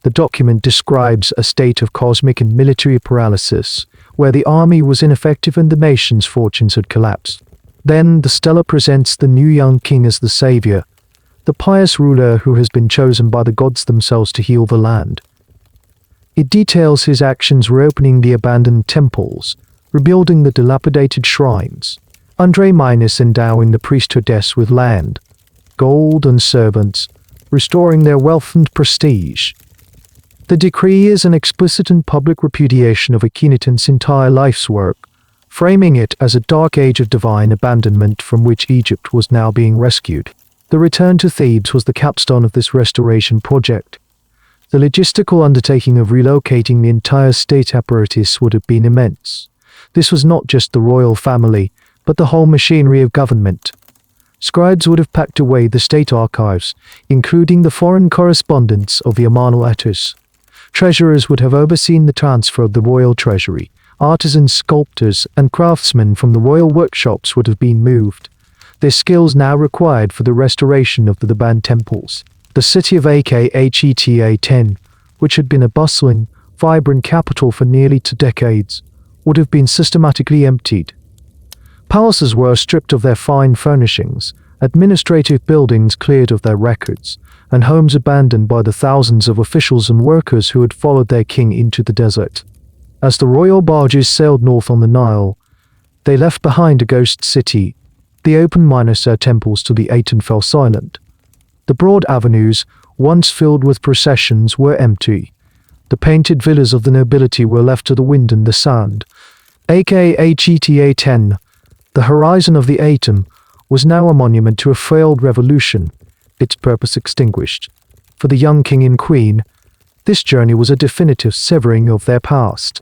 The document describes a state of cosmic and military paralysis, where the army was ineffective and the nation's fortunes had collapsed. Then the stela presents the new young king as the savior, the pious ruler who has been chosen by the gods themselves to heal the land. It details his actions reopening the abandoned temples, rebuilding the dilapidated shrines, endowing the priesthoodess with land, gold and servants, restoring their wealth and prestige. The decree is an explicit and public repudiation of Akhenaten's entire life's work, framing it as a dark age of divine abandonment from which Egypt was now being rescued. The return to Thebes was the capstone of this restoration project. The logistical undertaking of relocating the entire state apparatus would have been immense. This was not just the royal family, but the whole machinery of government. Scribes would have packed away the state archives, including the foreign correspondence of the Amanal letters. Treasurers would have overseen the transfer of the royal treasury. Artisans, sculptors, and craftsmen from the royal workshops would have been moved. Their skills now required for the restoration of the Theban temples. The city of Ankhesenamun, which had been a bustling, vibrant capital for nearly 2 decades, would have been systematically emptied. Palaces were stripped of their fine furnishings, administrative buildings cleared of their records, and homes abandoned by the thousands of officials and workers who had followed their king into the desert. As the royal barges sailed north on the Nile, they left behind a ghost city. The open minor temples to the Aten fell silent. The broad avenues, once filled with processions, were empty. The painted villas of the nobility were left to the wind and the sand. Ankhesenamun, the horizon of the Aten, was now a monument to a failed revolution, its purpose extinguished. For the young king and queen, this journey was a definitive severing of their past.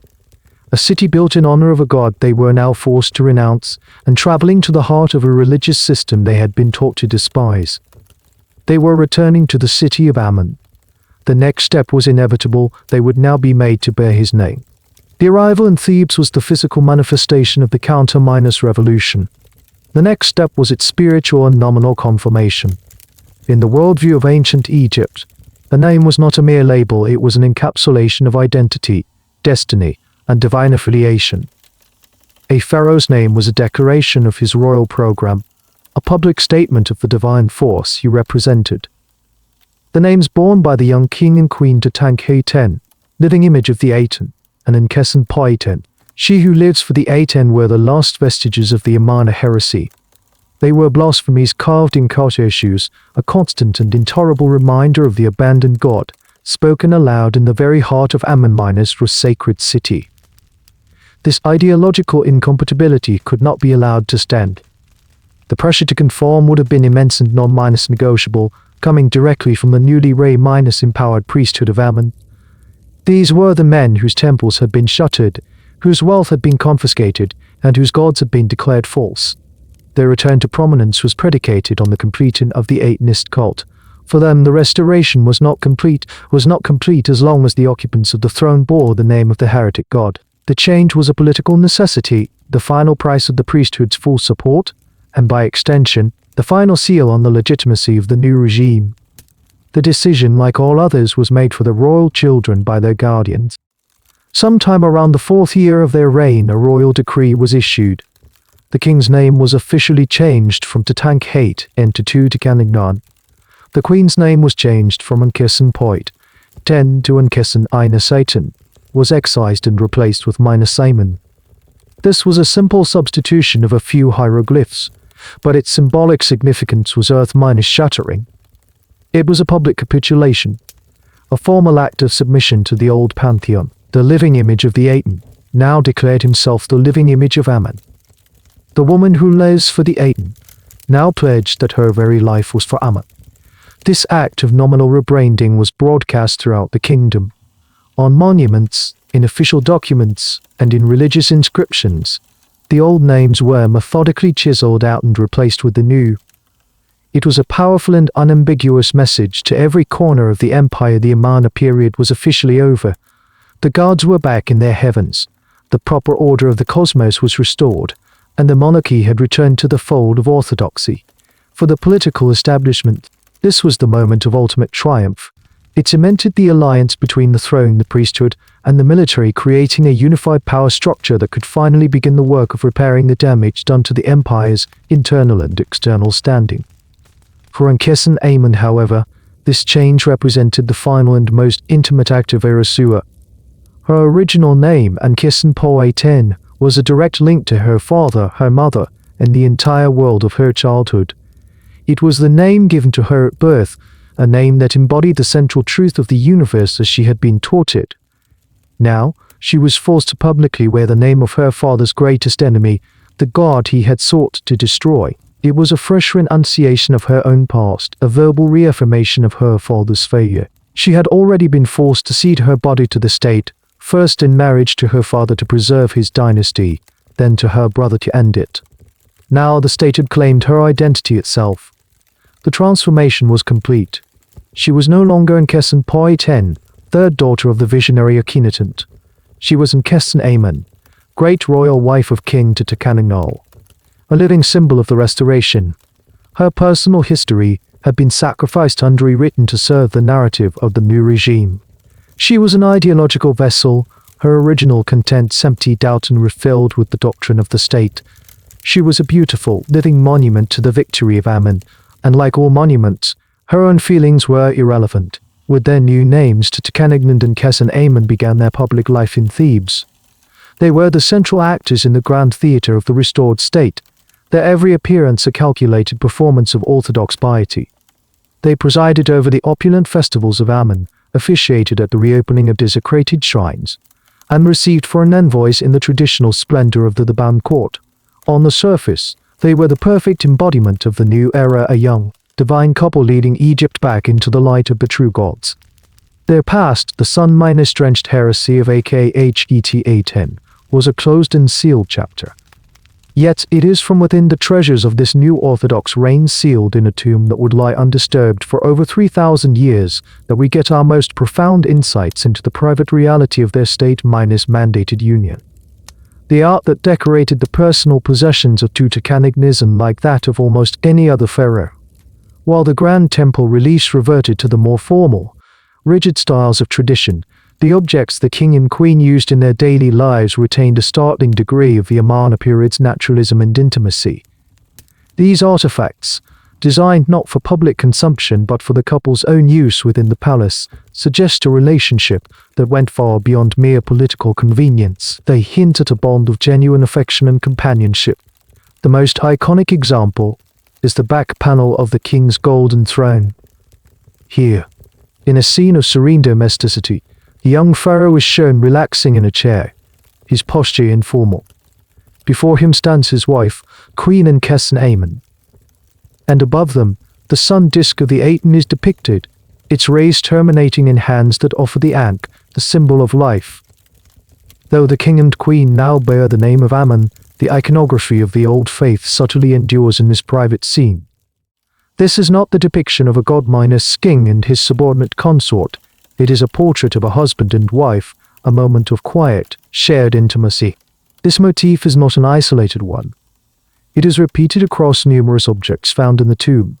A city built in honor of a god they were now forced to renounce, and traveling to the heart of a religious system they had been taught to despise. They were returning to the city of Ammon. The next step was inevitable. They would now be made to bear his name. The arrival in Thebes was the physical manifestation of the counter-minus revolution. The next step was its spiritual and nominal confirmation. In the worldview of ancient Egypt, the name was not a mere label, it was an encapsulation of identity, destiny, and divine affiliation. A pharaoh's name was a declaration of his royal program, a public statement of the divine force he represented. The names borne by the young king and queen Tutankhamun, living image of the Aten, and Ankhesenpaaten, she who lives for the Aten, were the last vestiges of the Amarna heresy. They were blasphemies carved in cartouches, a constant and intolerable reminder of the abandoned god, spoken aloud in the very heart of Ammon-Minus' sacred city. This ideological incompatibility could not be allowed to stand. The pressure to conform would have been immense and non-negotiable, coming directly from the newly empowered priesthood of Ammon. These were the men whose temples had been shuttered, whose wealth had been confiscated, and whose gods had been declared false. Their return to prominence was predicated on the completion of the Atenist cult. For them, the restoration was not complete as long as the occupants of the throne bore the name of the heretic god. The change was a political necessity, the final price of the priesthood's full support, and by extension, the final seal on the legitimacy of the new regime. The decision, like all others, was made for the royal children by their guardians. Sometime around the 4th year of their reign, a royal decree was issued. The king's name was officially changed from Tutankhaten to Tutankhamun. The queen's name was changed from Ankhesenpaaten to Ankhesenamun, was excised and replaced with Ankhesenamun. This was a simple substitution of a few hieroglyphs, but its symbolic significance was earth-shattering. It was a public capitulation, a formal act of submission to the old pantheon. The living image of the Aten now declared himself the living image of Ammon. The woman who lives for the Aten now pledged that her very life was for Ammon. This act of nominal rebranding was broadcast throughout the kingdom. On monuments, in official documents, and in religious inscriptions, the old names were methodically chiseled out and replaced with the new. It was a powerful and unambiguous message to every corner of the empire. The Amarna period was officially over. The gods were back in their heavens, the proper order of the cosmos was restored, and the monarchy had returned to the fold of orthodoxy. For the political establishment, this was the moment of ultimate triumph. It cemented the alliance between the throne, the priesthood, and the military, creating a unified power structure that could finally begin the work of repairing the damage done to the empire's internal and external standing. For Ankhesenamun, however, this change represented the final and most intimate act of erasure. Her original name, Ankhesenpaaten, was a direct link to her father, her mother, and the entire world of her childhood. It was the name given to her at birth, a name that embodied the central truth of the universe as she had been taught it. Now, she was forced to publicly wear the name of her father's greatest enemy, the god he had sought to destroy. It was a fresh renunciation of her own past, a verbal reaffirmation of her father's failure. She had already been forced to cede her body to the state, first in marriage to her father to preserve his dynasty, then to her brother to end it. Now the state had claimed her identity itself. The transformation was complete. She was no longer Ankhesenpaaten, third daughter of the visionary Akhenaten. She was Ankhesenamun, great royal wife of King Tutankhamun, a living symbol of the restoration. Her personal history had been sacrificed and rewritten to serve the narrative of the new regime. She was an ideological vessel, her original contents emptied out and refilled with the doctrine of the state. She was a beautiful, living monument to the victory of Amun, and like all monuments, her own feelings were irrelevant. With their new names, Tutankhamun and Ankhesenamun began their public life in Thebes. They were the central actors in the grand theatre of the restored state, their every appearance a calculated performance of orthodox piety. They presided over the opulent festivals of Amun, officiated at the reopening of desecrated shrines, and received foreign envoys in the traditional splendor of the Theban court. On the surface, they were the perfect embodiment of the new era, a young, divine couple leading Egypt back into the light of the true gods. Their past, the sun-drenched heresy of Ankhesenamun, was a closed and sealed chapter. Yet it is from within the treasures of this new orthodox reign sealed in a tomb that would lie undisturbed for over 3,000 years that we get our most profound insights into the private reality of their state-mandated union. The art that decorated the personal possessions of Tutankhamun is unlike that of almost any other pharaoh. While the grand temple reliefs reverted to the more formal, rigid styles of tradition, the objects the king and queen used in their daily lives retained a startling degree of the Amarna period's naturalism and intimacy. These artifacts, designed not for public consumption but for the couple's own use within the palace, suggest a relationship that went far beyond mere political convenience. They hint at a bond of genuine affection and companionship. The most iconic example is the back panel of the king's golden throne. Here, in a scene of serene domesticity, the young pharaoh is shown relaxing in a chair, his posture informal. Before him stands his wife, Queen Ankhesenamun. And above them, the sun disk of the Aten is depicted, its rays terminating in hands that offer the Ankh, the symbol of life. Though the king and queen now bear the name of Amun, the iconography of the old faith subtly endures in this private scene. This is not the depiction of a god king and his subordinate consort. It is a portrait of a husband and wife, a moment of quiet, shared intimacy. This motif is not an isolated one. It is repeated across numerous objects found in the tomb.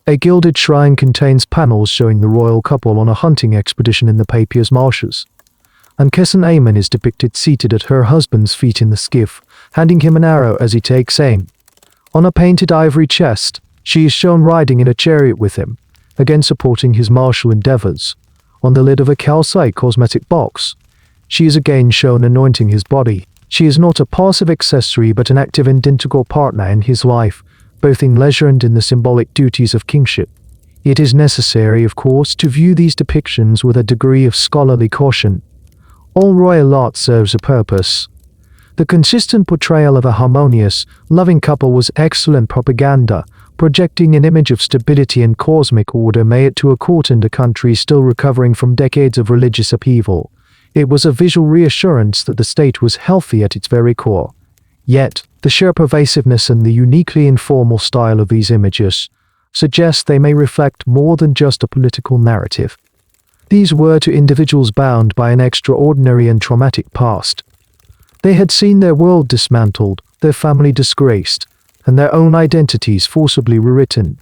A gilded shrine contains panels showing the royal couple on a hunting expedition in the Papyrus marshes. Ankhesenamun is depicted seated at her husband's feet in the skiff, handing him an arrow as he takes aim. On a painted ivory chest, she is shown riding in a chariot with him, again supporting his martial endeavors. On the lid of a calcite cosmetic box, she is again shown anointing his body. She is not a passive accessory but an active and integral partner in his life, both in leisure and in the symbolic duties of kingship. It is necessary, of course, to view these depictions with a degree of scholarly caution. All royal art serves a purpose. The consistent portrayal of a harmonious, loving couple was excellent propaganda, projecting an image of stability and cosmic order made it to a court and a country still recovering from decades of religious upheaval. It was a visual reassurance that the state was healthy at its very core. Yet, the sheer pervasiveness and the uniquely informal style of these images suggest they may reflect more than just a political narrative. These were to individuals bound by an extraordinary and traumatic past. They had seen their world dismantled, their family disgraced, and their own identities forcibly rewritten.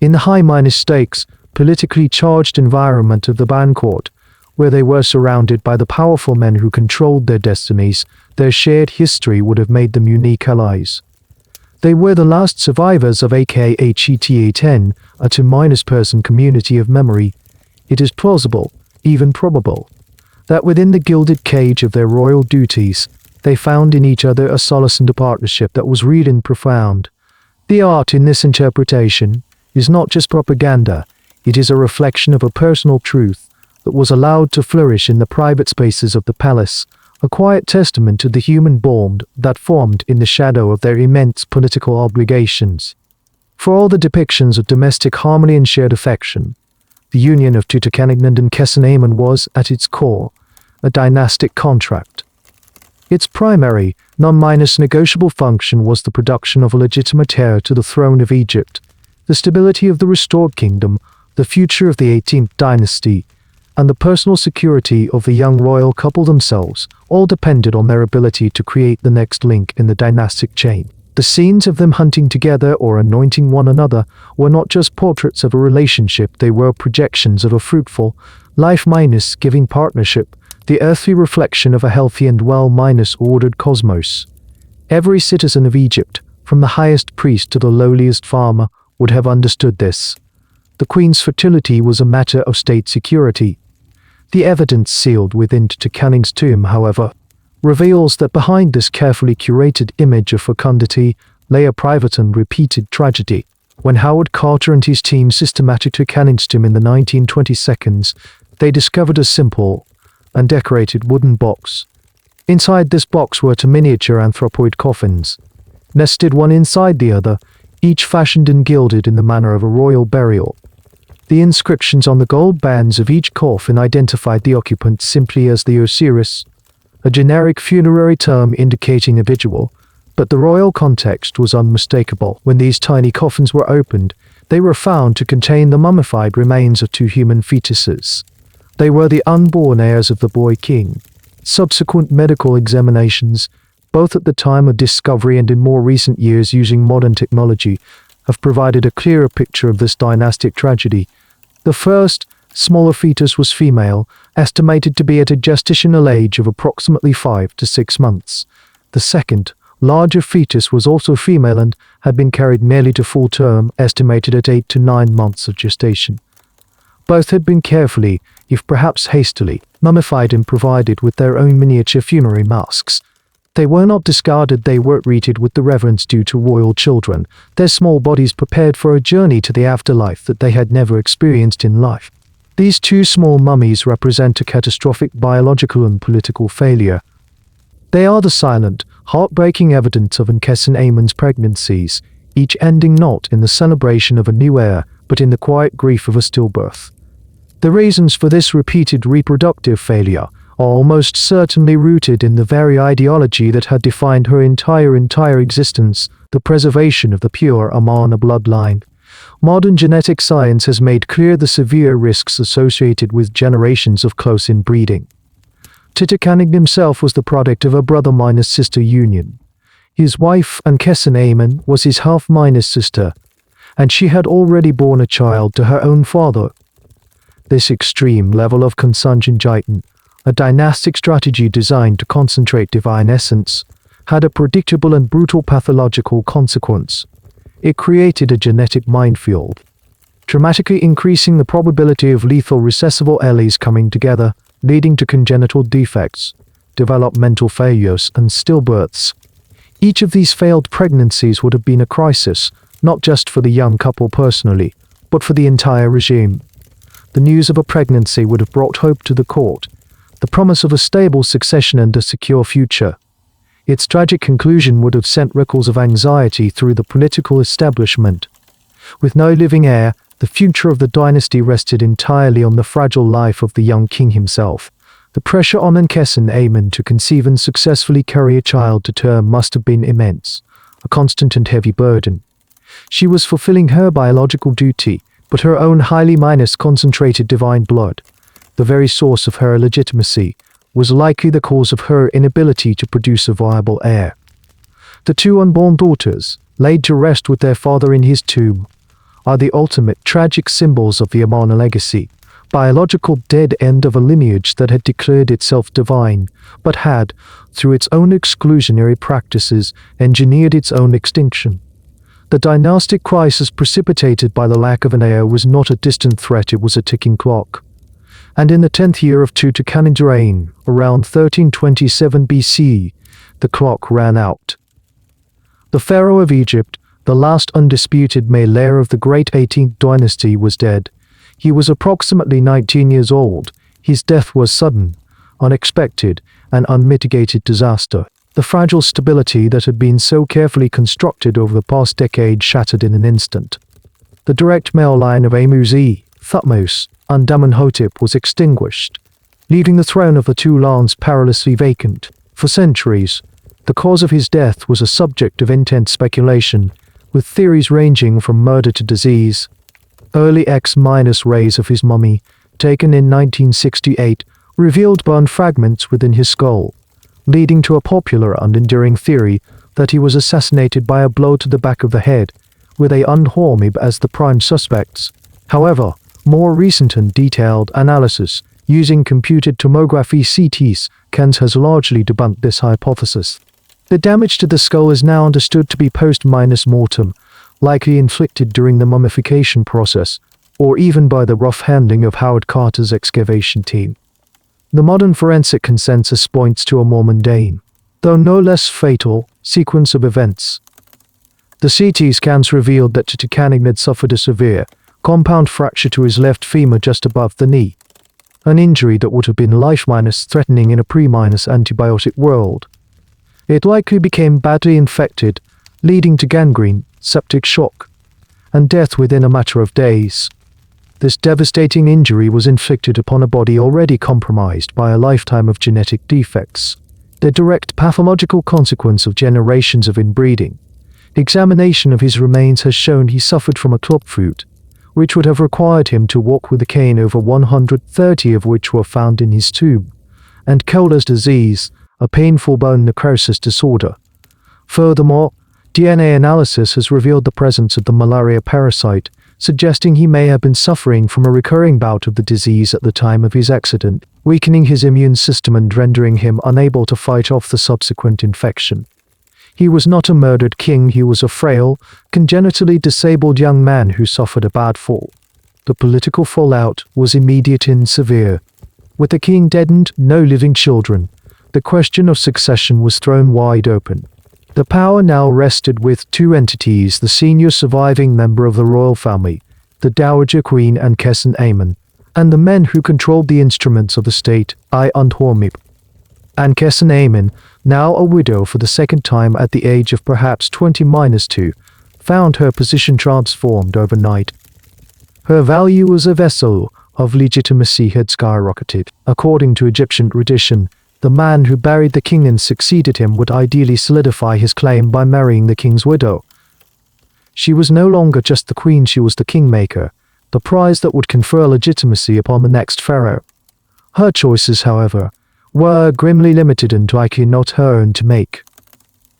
In the high-stakes, politically charged environment of the Theban court, where they were surrounded by the powerful men who controlled their destinies, their shared history would have made them unique allies. They were the last survivors of Ankhesenamun, a two-person community of memory. It is plausible, even probable, that within the gilded cage of their royal duties, they found in each other a solace and a partnership that was real and profound. The art in this interpretation is not just propaganda, it is a reflection of a personal truth, that was allowed to flourish in the private spaces of the palace, a quiet testament to the human bond that formed in the shadow of their immense political obligations. For all the depictions of domestic harmony and shared affection, the union of Tutankhamun and Ankhesenamun was, at its core, a dynastic contract. Its primary, non-negotiable function was the production of a legitimate heir to the throne of Egypt, the stability of the restored kingdom, the future of the 18th dynasty, and the personal security of the young royal couple themselves, all depended on their ability to create the next link in the dynastic chain. The scenes of them hunting together or anointing one another were not just portraits of a relationship, they were projections of a fruitful, life-giving partnership, the earthly reflection of a healthy and well-ordered cosmos. Every citizen of Egypt, from the highest priest to the lowliest farmer, would have understood this. The queen's fertility was a matter of state security. The evidence sealed within Tutankhamun's tomb, however, reveals that behind this carefully curated image of fecundity lay a private and repeated tragedy. When Howard Carter and his team systemated Tutankhamun's tomb in the 1920s, they discovered a simple, undecorated wooden box. Inside this box were two miniature anthropoid coffins, nested one inside the other, each fashioned and gilded in the manner of a royal burial. The inscriptions on the gold bands of each coffin identified the occupant simply as the Osiris, a generic funerary term indicating a vigil, but the royal context was unmistakable. When these tiny coffins were opened, they were found to contain the mummified remains of two human fetuses. They were the unborn heirs of the boy king. Subsequent medical examinations, both at the time of discovery and in more recent years using modern technology, have provided a clearer picture of this dynastic tragedy. The first, smaller fetus was female, estimated to be at a gestational age of approximately 5 to 6 months. The second, larger fetus was also female and had been carried nearly to full term, estimated at 8 to 9 months of gestation. Both had been carefully, if perhaps hastily, mummified and provided with their own miniature funerary masks. They were not discarded, they were treated with the reverence due to royal children, their small bodies prepared for a journey to the afterlife that they had never experienced in life. These two small mummies represent a catastrophic biological and political failure. They are the silent, heartbreaking evidence of Ankhesenamun's pregnancies, each ending not in the celebration of a new heir, but in the quiet grief of a stillbirth. The reasons for this repeated reproductive failure are almost certainly rooted in the very ideology that had defined her entire existence, the preservation of the pure Amarna bloodline. Modern genetic science has made clear the severe risks associated with generations of close inbreeding. Tutankhamun himself was the product of a brother-sister union. His wife, Ankhesenamun, was his half-sister, and she had already borne a child to her own father. This extreme level of consanguinity, a dynastic strategy designed to concentrate divine essence, had a predictable and brutal pathological consequence. It created a genetic minefield, dramatically increasing the probability of lethal recessive alleles coming together, leading to congenital defects, developmental failures, and stillbirths. Each of these failed pregnancies would have been a crisis, not just for the young couple personally, but for the entire regime. The news of a pregnancy would have brought hope to the court, the promise of a stable succession and a secure future. Its tragic conclusion would have sent ripples of anxiety through the political establishment. With no living heir, the future of the dynasty rested entirely on the fragile life of the young king himself. The pressure on Ankhesenamun to conceive and successfully carry a child to term must have been immense, a constant and heavy burden. She was fulfilling her biological duty, but her own highly concentrated divine blood, the very source of her legitimacy, was likely the cause of her inability to produce a viable heir. The two unborn daughters, laid to rest with their father in his tomb, are the ultimate tragic symbols of the Amarna legacy, biological dead end of a lineage that had declared itself divine, but had, through its own exclusionary practices, engineered its own extinction. The dynastic crisis precipitated by the lack of an heir was not a distant threat, it was a ticking clock. And in the 10th year of Tutankhamun's reign, around 1327 BC, the clock ran out. The pharaoh of Egypt, the last undisputed male heir of the great 18th dynasty, was dead. He was approximately 19 years old, His death was sudden, unexpected, and unmitigated disaster. The fragile stability that had been so carefully constructed over the past decade shattered in an instant. The direct male line of Amuzi, Thutmose, and Amenhotep was extinguished, leaving the throne of the two lands perilously vacant. For centuries, the cause of his death was a subject of intense speculation, with theories ranging from murder to disease. Early X-rays of his mummy, taken in 1968, revealed burned fragments within his skull, leading to a popular and enduring theory that he was assassinated by a blow to the back of the head, with a unhormib as the prime suspects. However, more recent and detailed analysis using computed tomography CT scans has largely debunked this hypothesis. The damage to the skull is now understood to be post-mortem, likely inflicted during the mummification process, or even by the rough handling of Howard Carter's excavation team. The modern forensic consensus points to a more mundane, though no less fatal, sequence of events. The CT scans revealed that Tutankhamun had suffered a severe, compound fracture to his left femur just above the knee, an injury that would have been life-threatening in a pre-antibiotic world. It likely became badly infected, leading to gangrene, septic shock, and death within a matter of days. This devastating injury was inflicted upon a body already compromised by a lifetime of genetic defects, the direct pathological consequence of generations of inbreeding. Examination of his remains has shown he suffered from a clubfoot, which would have required him to walk with a cane, over 130 of which were found in his tomb, and Kohler's disease, a painful bone necrosis disorder. Furthermore, DNA analysis has revealed the presence of the malaria parasite, suggesting he may have been suffering from a recurring bout of the disease at the time of his accident, weakening his immune system and rendering him unable to fight off the subsequent infection. He was not a murdered king, he was a frail, congenitally disabled young man who suffered a bad fall. The political fallout was immediate and severe. With the king dead and no living children, the question of succession was thrown wide open. The power now rested with two entities: the senior surviving member of the royal family, the Dowager Queen Ankhesenamun, and the men who controlled the instruments of the state, unhormib. Ankhesenamun, now a widow for the second time at the age of perhaps 20-2, found her position transformed overnight. Her value as a vessel of legitimacy had skyrocketed. According to Egyptian tradition, the man who buried the king and succeeded him would ideally solidify his claim by marrying the king's widow. She was no longer just the queen, she was the kingmaker, the prize that would confer legitimacy upon the next pharaoh. Her choices, however, were grimly limited and likely not her own to make.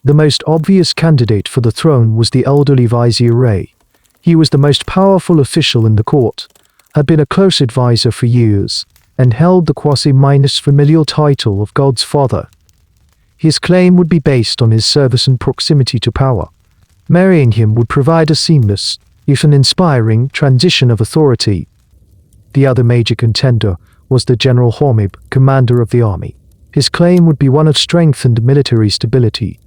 The most obvious candidate for the throne was the elderly Vizier Ray. He was the most powerful official in the court, had been a close advisor for years, and held the quasi-familial title of God's father. His claim would be based on his service and proximity to power. Marrying him would provide a seamless, if an inspiring, transition of authority. The other major contender was the General Hormib, commander of the army. His claim would be one of strength and military stability.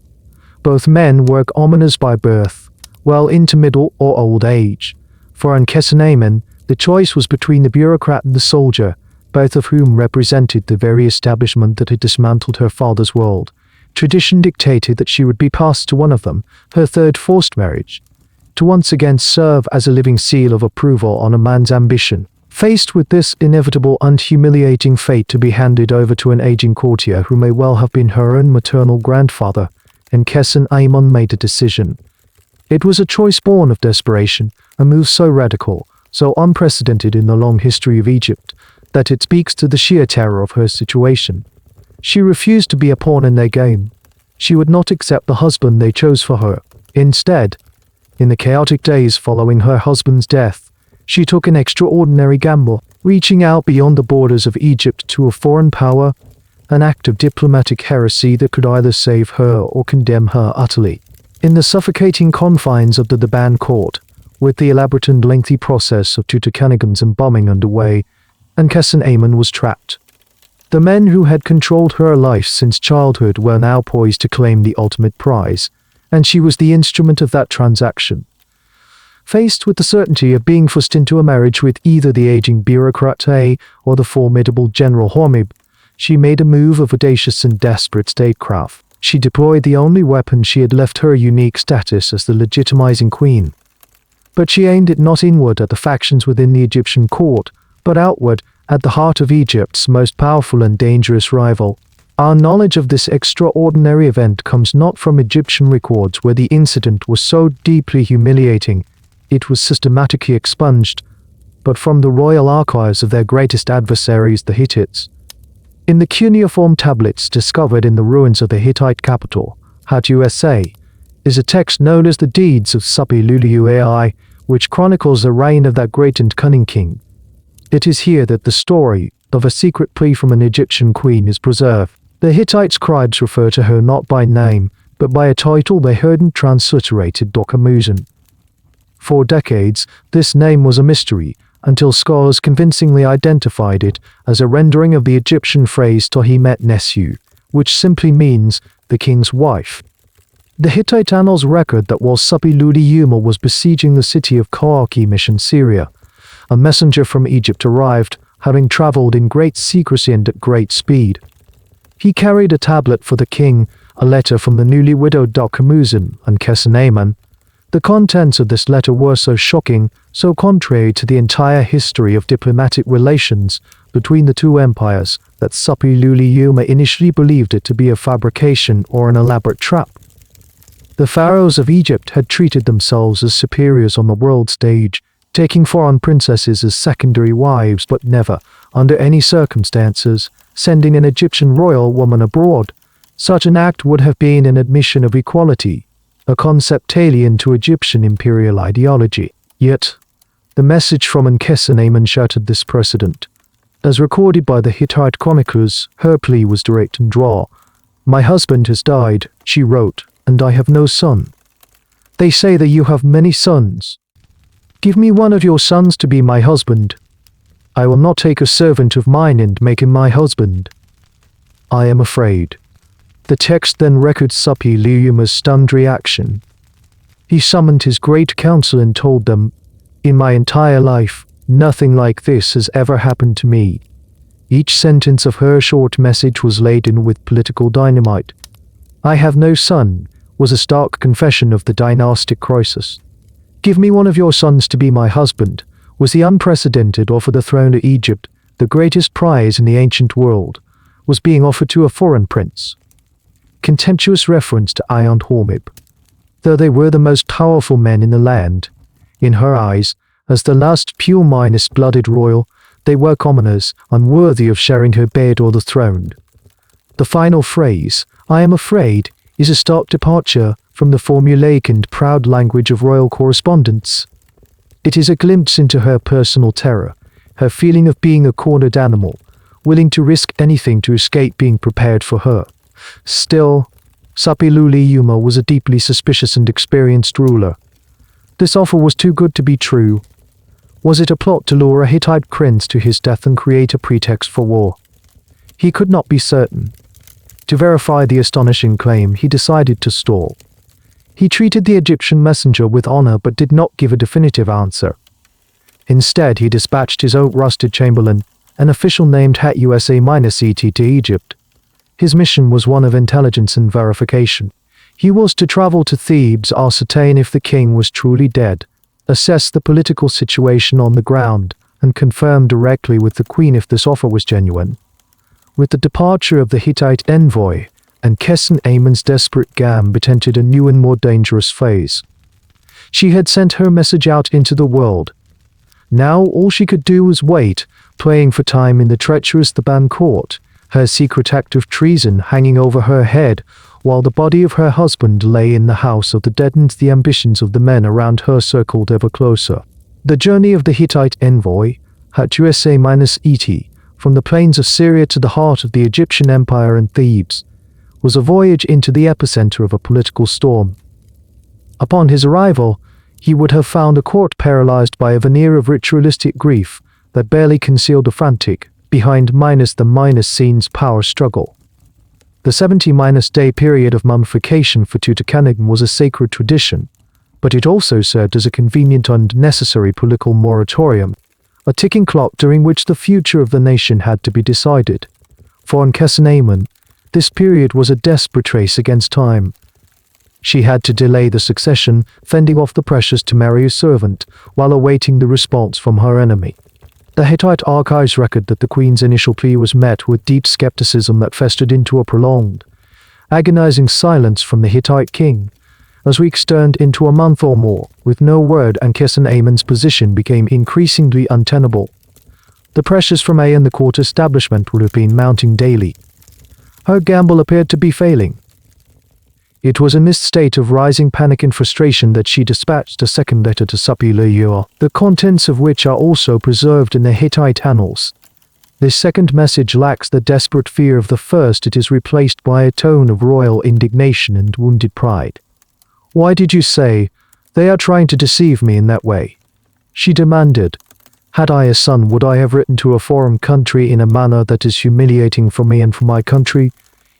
Both men were commoners by birth, well into middle or old age. For Ankhesenamun, the choice was between the bureaucrat and the soldier, both of whom represented the very establishment that had dismantled her father's world. Tradition dictated that she would be passed to one of them, her third forced marriage, to once again serve as a living seal of approval on a man's ambition. Faced with this inevitable and humiliating fate to be handed over to an aging courtier who may well have been her own maternal grandfather, Ankhesenamun made a decision. It was a choice born of desperation, a move so radical, so unprecedented in the long history of Egypt, that it speaks to the sheer terror of her situation. She refused to be a pawn in their game. She would not accept the husband they chose for her. Instead, in the chaotic days following her husband's death, she took an extraordinary gamble, reaching out beyond the borders of Egypt to a foreign power, an act of diplomatic heresy that could either save her or condemn her utterly. In the suffocating confines of the Theban court, with the elaborate and lengthy process of Tutankhamun's embalming underway, Ankhesenamun was trapped. The men who had controlled her life since childhood were now poised to claim the ultimate prize, and she was the instrument of that transaction. Faced with the certainty of being forced into a marriage with either the aging bureaucrat A or the formidable General Hormib, she made a move of audacious and desperate statecraft. She deployed the only weapon she had left, her unique status as the legitimizing queen. But she aimed it not inward at the factions within the Egyptian court, but outward at the heart of Egypt's most powerful and dangerous rival. Our knowledge of this extraordinary event comes not from Egyptian records where the incident was so deeply humiliating it was systematically expunged, but from the royal archives of their greatest adversaries, the Hittites. In the cuneiform tablets discovered in the ruins of the Hittite capital, Hat-USA, is a text known as the Deeds of Suppi-Luli-Ai, which chronicles the reign of that great and cunning king. It is here that the story of a secret plea from an Egyptian queen is preserved. The Hittite scribes refer to her not by name, but by a title they heard in transliterated Tutankhamun. For decades, this name was a mystery, until scholars convincingly identified it as a rendering of the Egyptian phrase Tohimet Nesu, which simply means the king's wife. The Hittite annals record that while Suppi-Luli-Yuma was besieging the city of Karkemish in Syria, a messenger from Egypt arrived, having traveled in great secrecy and at great speed. He carried a tablet for the king, a letter from the newly widowed Tutankhamun, Ankhesenamun. The contents of this letter were so shocking, so contrary to the entire history of diplomatic relations between the two empires, that Suppi-Luli-Yuma initially believed it to be a fabrication or an elaborate trap. The pharaohs of Egypt had treated themselves as superiors on the world stage, taking foreign princesses as secondary wives, but never, under any circumstances, sending an Egyptian royal woman abroad. Such an act would have been an admission of equality, a concept alien to Egyptian imperial ideology. Yet, the message from Ankhesenamun shattered this precedent. As recorded by the Hittite chroniclers, her plea was direct and raw. "My husband has died," she wrote, "and I have no son. They say that you have many sons. Give me one of your sons to be my husband. I will not take a servant of mine and make him my husband. I am afraid." The text then records Suppi-Luli-Yuma's stunned reaction. He summoned his great council and told them, "In my entire life, nothing like this has ever happened to me." Each sentence of her short message was laden with political dynamite. "I have no son," was a stark confession of the dynastic crisis. "Give me one of your sons to be my husband," was the unprecedented offer. The throne of Egypt, the greatest prize in the ancient world, was being offered to a foreign prince. Contemptuous reference to Ion Hormib. Though they were the most powerful men in the land, in her eyes, as the last pure minus-blooded royal, they were commoners, unworthy of sharing her bed or the throne. The final phrase, "I am afraid," is a stark departure from the formulaic and proud language of royal correspondence. It is a glimpse into her personal terror, her feeling of being a cornered animal, willing to risk anything to escape being prepared for her. Still, Suppi-Luli-Yuma was a deeply suspicious and experienced ruler. This offer was too good to be true. Was it a plot to lure a Hittite prince to his death and create a pretext for war? He could not be certain. To verify the astonishing claim, he decided to stall. He treated the Egyptian messenger with honor but did not give a definitive answer. Instead, he dispatched his own rusted chamberlain, an official named Hat-USA-ET, to Egypt. His mission was one of intelligence and verification. He was to travel to Thebes, ascertain if the king was truly dead, assess the political situation on the ground, and confirm directly with the queen if this offer was genuine. With the departure of the Hittite envoy, Ankhesenamun's desperate gambit entered a new and more dangerous phase. She had sent her message out into the world. Now all she could do was wait, playing for time in the treacherous Theban court, her secret act of treason hanging over her head, while the body of her husband lay in the house of the dead and the ambitions of the men around her circled ever closer. The journey of the Hittite envoy, Hat-USA-ET, from the plains of Syria to the heart of the Egyptian Empire and Thebes, was a voyage into the epicenter of a political storm. Upon his arrival, he would have found a court paralyzed by a veneer of ritualistic grief that barely concealed the frantic, behind the scenes power struggle. The 70-day period of mummification for Tutankhamun was a sacred tradition, but it also served as a convenient and necessary political moratorium, a ticking clock during which the future of the nation had to be decided. For Ankhesenamun, this period was a desperate race against time. She had to delay the succession, fending off the pressures to marry a servant, while awaiting the response from her enemy. The Hittite archives record that the queen's initial plea was met with deep skepticism that festered into a prolonged, agonizing silence from the Hittite king. As weeks turned into a month or more, with no word, Ankhesenamun's position became increasingly untenable. The pressures from and the court establishment would have been mounting daily. Her gamble appeared to be failing. It was in this state of rising panic and frustration that she dispatched a second letter to Suppiluliuma, the contents of which are also preserved in the Hittite annals. This second message lacks the desperate fear of the first. It is replaced by a tone of royal indignation and wounded pride. "Why did you say, 'They are trying to deceive me in that way'?" she demanded. "Had I a son, would I have written to a foreign country in a manner that is humiliating for me and for my country?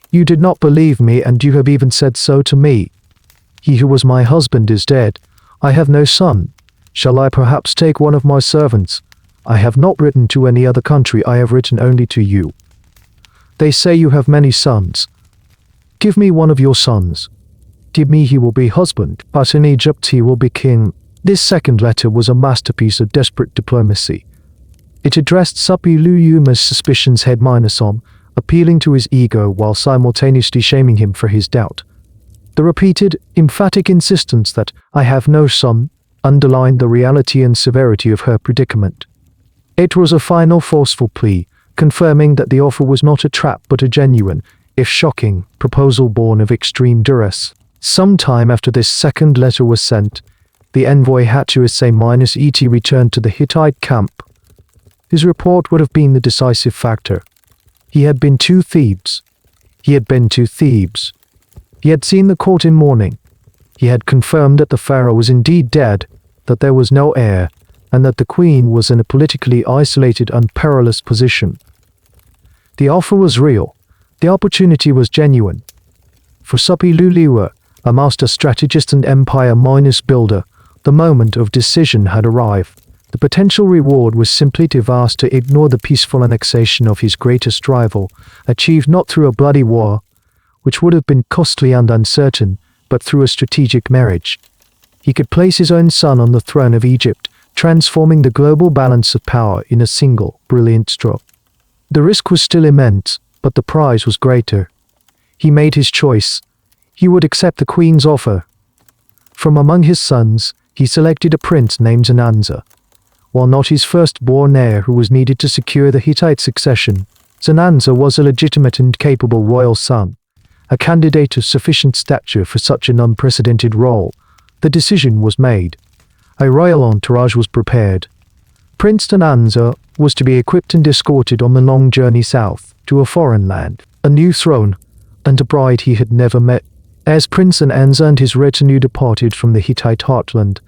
You did not believe me, and you have even said so to me. He who was my husband is dead. I have no son. Shall I perhaps take one of my servants? I have not written to any other country, I have written only to you. They say you have many sons. Give me one of your sons. To me he will be husband, but in Egypt he will be king." This second letter was a masterpiece of desperate diplomacy. It addressed Suppiluliuma's suspicions head-on, appealing to his ego while simultaneously shaming him for his doubt. The repeated, emphatic insistence that "I have no son" underlined the reality and severity of her predicament. It was a final forceful plea, confirming that the offer was not a trap but a genuine, if shocking, proposal born of extreme duress. Some time after this second letter was sent, the envoy Hattusa-et returned to the Hittite camp. His report would have been the decisive factor. He had been to Thebes. He had seen the court in mourning. He had confirmed that the pharaoh was indeed dead, that there was no heir, and that the queen was in a politically isolated and perilous position. The offer was real. The opportunity was genuine. For Suppiluliuma, a master strategist and empire builder, the moment of decision had arrived. The potential reward was simply too vast to ignore the peaceful annexation of his greatest rival, achieved not through a bloody war, which would have been costly and uncertain, but through a strategic marriage. He could place his own son on the throne of Egypt, transforming the global balance of power in a single, brilliant stroke. The risk was still immense, but the prize was greater. He made his choice. He would accept the queen's offer. From among his sons, he selected a prince named Zananza. While not his firstborn heir who was needed to secure the Hittite succession, Zananza was a legitimate and capable royal son, a candidate of sufficient stature for such an unprecedented role. The decision was made. A royal entourage was prepared. Prince Zananza was to be equipped and escorted on the long journey south, to a foreign land, a new throne, and a bride he had never met. As Prince Zananza and his retinue departed from the Hittite heartland,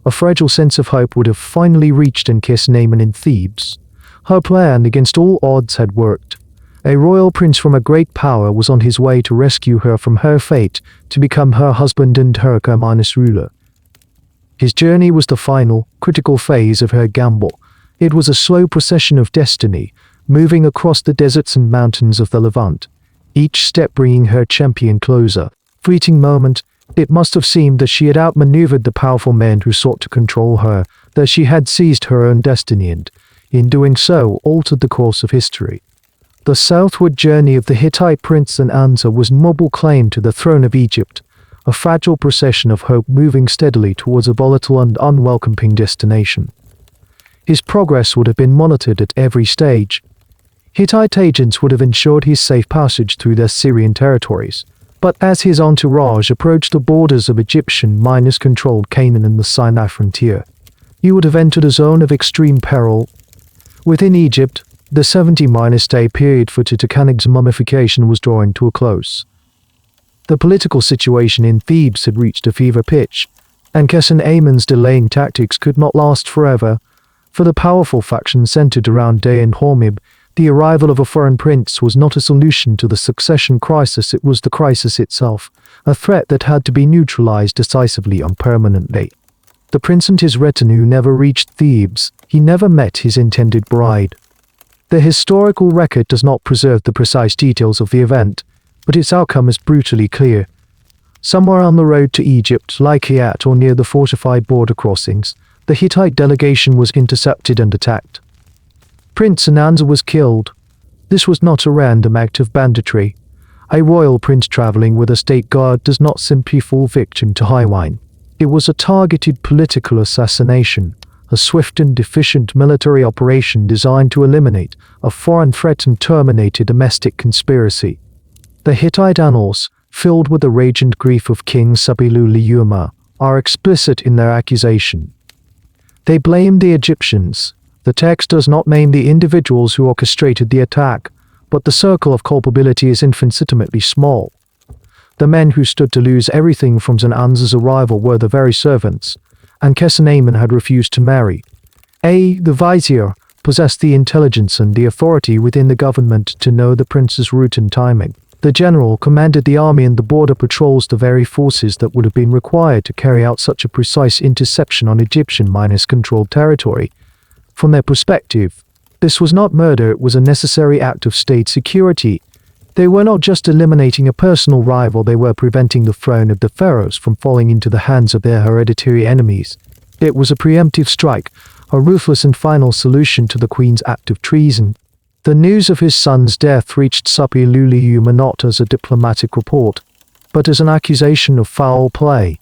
a fragile sense of hope would have finally reached Ankhesenamun in Thebes. Her plan against all odds had worked. A royal prince from a great power was on his way to rescue her from her fate, to become her husband and her ruler. His journey was the final, critical phase of her gamble. It was a slow procession of destiny, moving across the deserts and mountains of the Levant, each step bringing her champion closer. Fleeting moment, it must have seemed that she had outmaneuvered the powerful men who sought to control her, that she had seized her own destiny and, in doing so, altered the course of history. The southward journey of the Hittite prince Zananza was mobile claim to the throne of Egypt, a fragile procession of hope moving steadily towards a volatile and unwelcoming destination. His progress would have been monitored at every stage. Hittite agents would have ensured his safe passage through their Syrian territories. But as his entourage approached the borders of Egyptian-controlled Canaan and the Sinai frontier, he would have entered a zone of extreme peril. Within Egypt, the 70-day period for Tutankhamun's mummification was drawing to a close. The political situation in Thebes had reached a fever pitch, and Ankhesenamun's delaying tactics could not last forever. For the powerful faction centered around Day and Hormib, the arrival of a foreign prince was not a solution to the succession crisis, it was the crisis itself. a threat that had to be neutralized decisively and permanently. The prince and his retinue never reached Thebes. He never met his intended bride. The historical record does not preserve the precise details of the event, but its outcome is brutally clear. Somewhere on the road to Egypt, like at or near the fortified border crossings, the Hittite delegation was intercepted and attacked. Prince Ananza was killed. This was not a random act of banditry. A royal prince traveling with a state guard does not simply fall victim to high wine. It was a targeted political assassination, a swift and efficient military operation designed to eliminate a foreign threat and terminate a domestic conspiracy. The Hittite annals, filled with the rage and grief of King Suppiluliuma, are explicit in their accusation. They blame the Egyptians. The text does not name the individuals who orchestrated the attack, but the circle of culpability is infinitesimally small. The men who stood to lose everything from Ananza's arrival were the very servants. Ankhesenamun had refused to marry. The vizier possessed the intelligence and the authority within the government to know the prince's route and timing. The general commanded the army and the border patrols, the very forces that would have been required to carry out such a precise interception on Egyptian-controlled territory. From their perspective, this was not murder, it was a necessary act of state security. They were not just eliminating a personal rival, they were preventing the throne of the pharaohs from falling into the hands of their hereditary enemies. It was a preemptive strike, a ruthless and final solution to the queen's act of treason. The news of his son's death reached Suppiluliuma not as a diplomatic report, but as an accusation of foul play.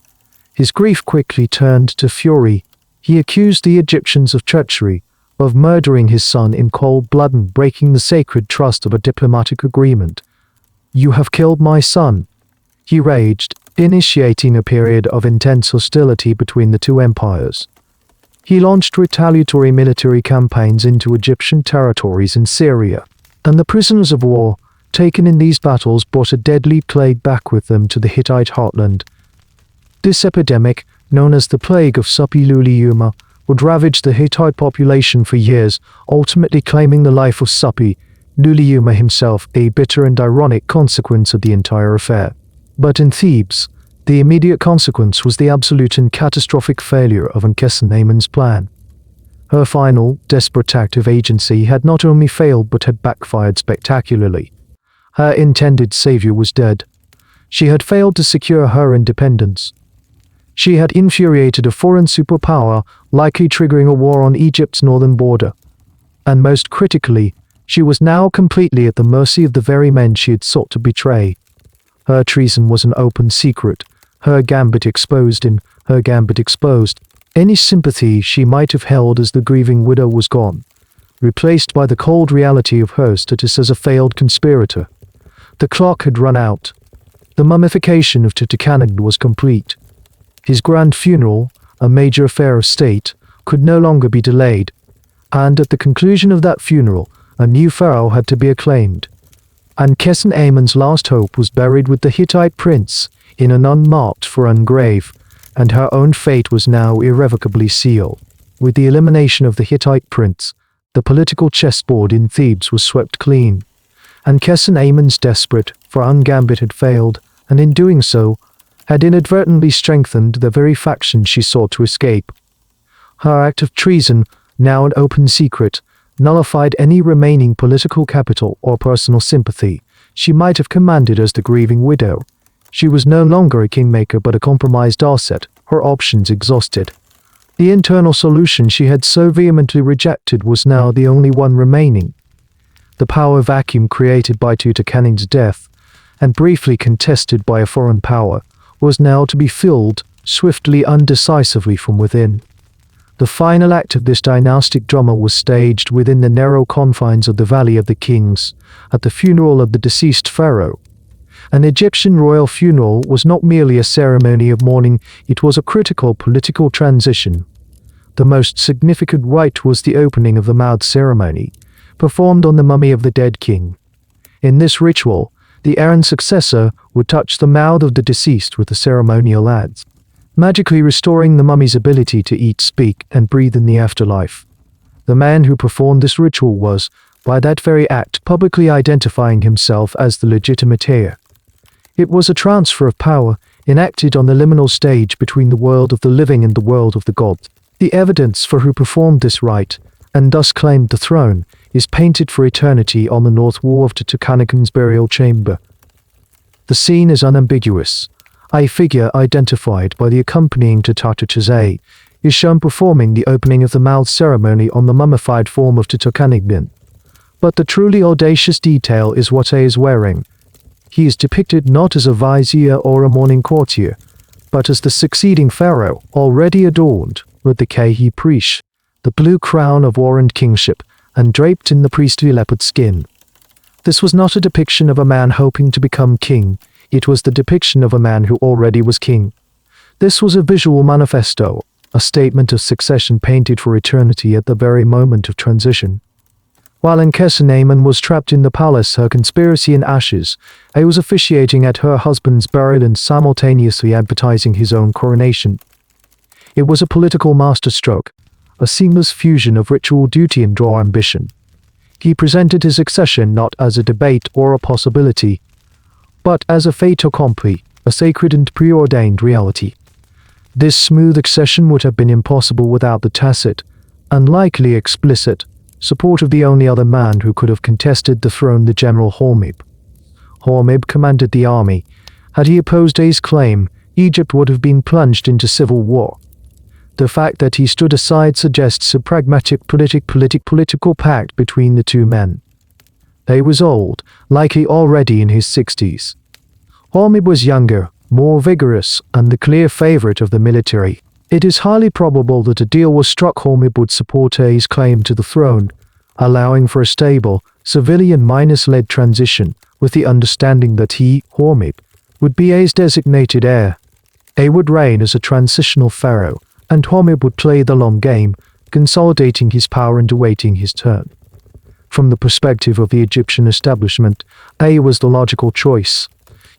His grief quickly turned to fury. He accused the Egyptians of treachery, of murdering his son in cold blood and breaking the sacred trust of a diplomatic agreement. "You have killed my son," he raged, initiating a period of intense hostility between the two empires. He launched retaliatory military campaigns into Egyptian territories in Syria, and the prisoners of war taken in these battles brought a deadly plague back with them to the Hittite heartland. This epidemic, known as the Plague of Suppiluliuma, would ravage the Hittite population for years, ultimately claiming the life of Suppiluliuma himself, a bitter and ironic consequence of the entire affair. But in Thebes, the immediate consequence was the absolute and catastrophic failure of Ankhesenamun's plan. Her final, desperate act of agency had not only failed but had backfired spectacularly. Her intended savior was dead. She had failed to secure her independence. She had infuriated a foreign superpower, likely triggering a war on Egypt's northern border. And most critically, she was now completely at the mercy of the very men she had sought to betray. Her treason was an open secret, her gambit exposed. Any sympathy she might have held as the grieving widow was gone, replaced by the cold reality of her status as a failed conspirator. The clock had run out. The mummification of Tutankhamun was complete. His grand funeral, a major affair of state, could no longer be delayed, and at the conclusion of that funeral, a new pharaoh had to be acclaimed. Ankhesenamun's last hope was buried with the Hittite prince in an unmarked foreign grave, and her own fate was now irrevocably sealed. With the elimination of the Hittite prince, the political chessboard in Thebes was swept clean. Ankhesenamun's desperate for gambit had failed, and in doing so, had inadvertently strengthened the very faction she sought to escape. Her act of treason, now an open secret, nullified any remaining political capital or personal sympathy she might have commanded as the grieving widow. She was no longer a kingmaker but a compromised asset, her options exhausted. The internal solution she had so vehemently rejected was now the only one remaining. The power vacuum created by Tutankhamun's death, and briefly contested by a foreign power, was now to be filled, swiftly and decisively from within. The final act of this dynastic drama was staged within the narrow confines of the Valley of the Kings, at the funeral of the deceased pharaoh. An Egyptian royal funeral was not merely a ceremony of mourning, it was a critical political transition. The most significant rite was the opening of the mouth ceremony, performed on the mummy of the dead king. In this ritual, the heir successor would touch the mouth of the deceased with the ceremonial adze, magically restoring the mummy's ability to eat, speak, and breathe in the afterlife. The man who performed this ritual was, by that very act, publicly identifying himself as the legitimate heir. It was a transfer of power, enacted on the liminal stage between the world of the living and the world of the gods. The evidence for who performed this rite, and thus claimed the throne, is painted for eternity on the north wall of Tutankhamun's burial chamber. The scene is unambiguous. A figure identified by the accompanying Tutankhamun is shown performing the opening of the mouth ceremony on the mummified form of Tutankhamun. But the truly audacious detail is what A is wearing. He is depicted not as a vizier or a mourning courtier, but as the succeeding pharaoh, already adorned with the Khe prish, the blue crown of war and kingship, and draped in the priestly leopard skin. This was not a depiction of a man hoping to become king, it was the depiction of a man who already was king. This was a visual manifesto, a statement of succession painted for eternity at the very moment of transition. While Ankhesenamun was trapped in the palace, her conspiracy in ashes, A was officiating at her husband's burial and simultaneously advertising his own coronation. It was a political masterstroke, a seamless fusion of ritual duty and raw ambition. He presented his succession not as a debate or a possibility, but as a fait accompli, a sacred and preordained reality. This smooth accession would have been impossible without the tacit, unlikely explicit, support of the only other man who could have contested the throne, the General Hormib. Hormib commanded the army. Had he opposed A's claim, Egypt would have been plunged into civil war. The fact that he stood aside suggests a pragmatic political pact between the two men. A was old, likely already in his 60s. Hormib was younger, more vigorous, and the clear favorite of the military. It is highly probable that a deal was struck Hormib would support A's claim to the throne, allowing for a stable, civilian-led transition, with the understanding that he, Hormib, would be A's designated heir. A would reign as a transitional pharaoh, and Hormib would play the long game, consolidating his power and awaiting his turn. From the perspective of the Egyptian establishment, A was the logical choice.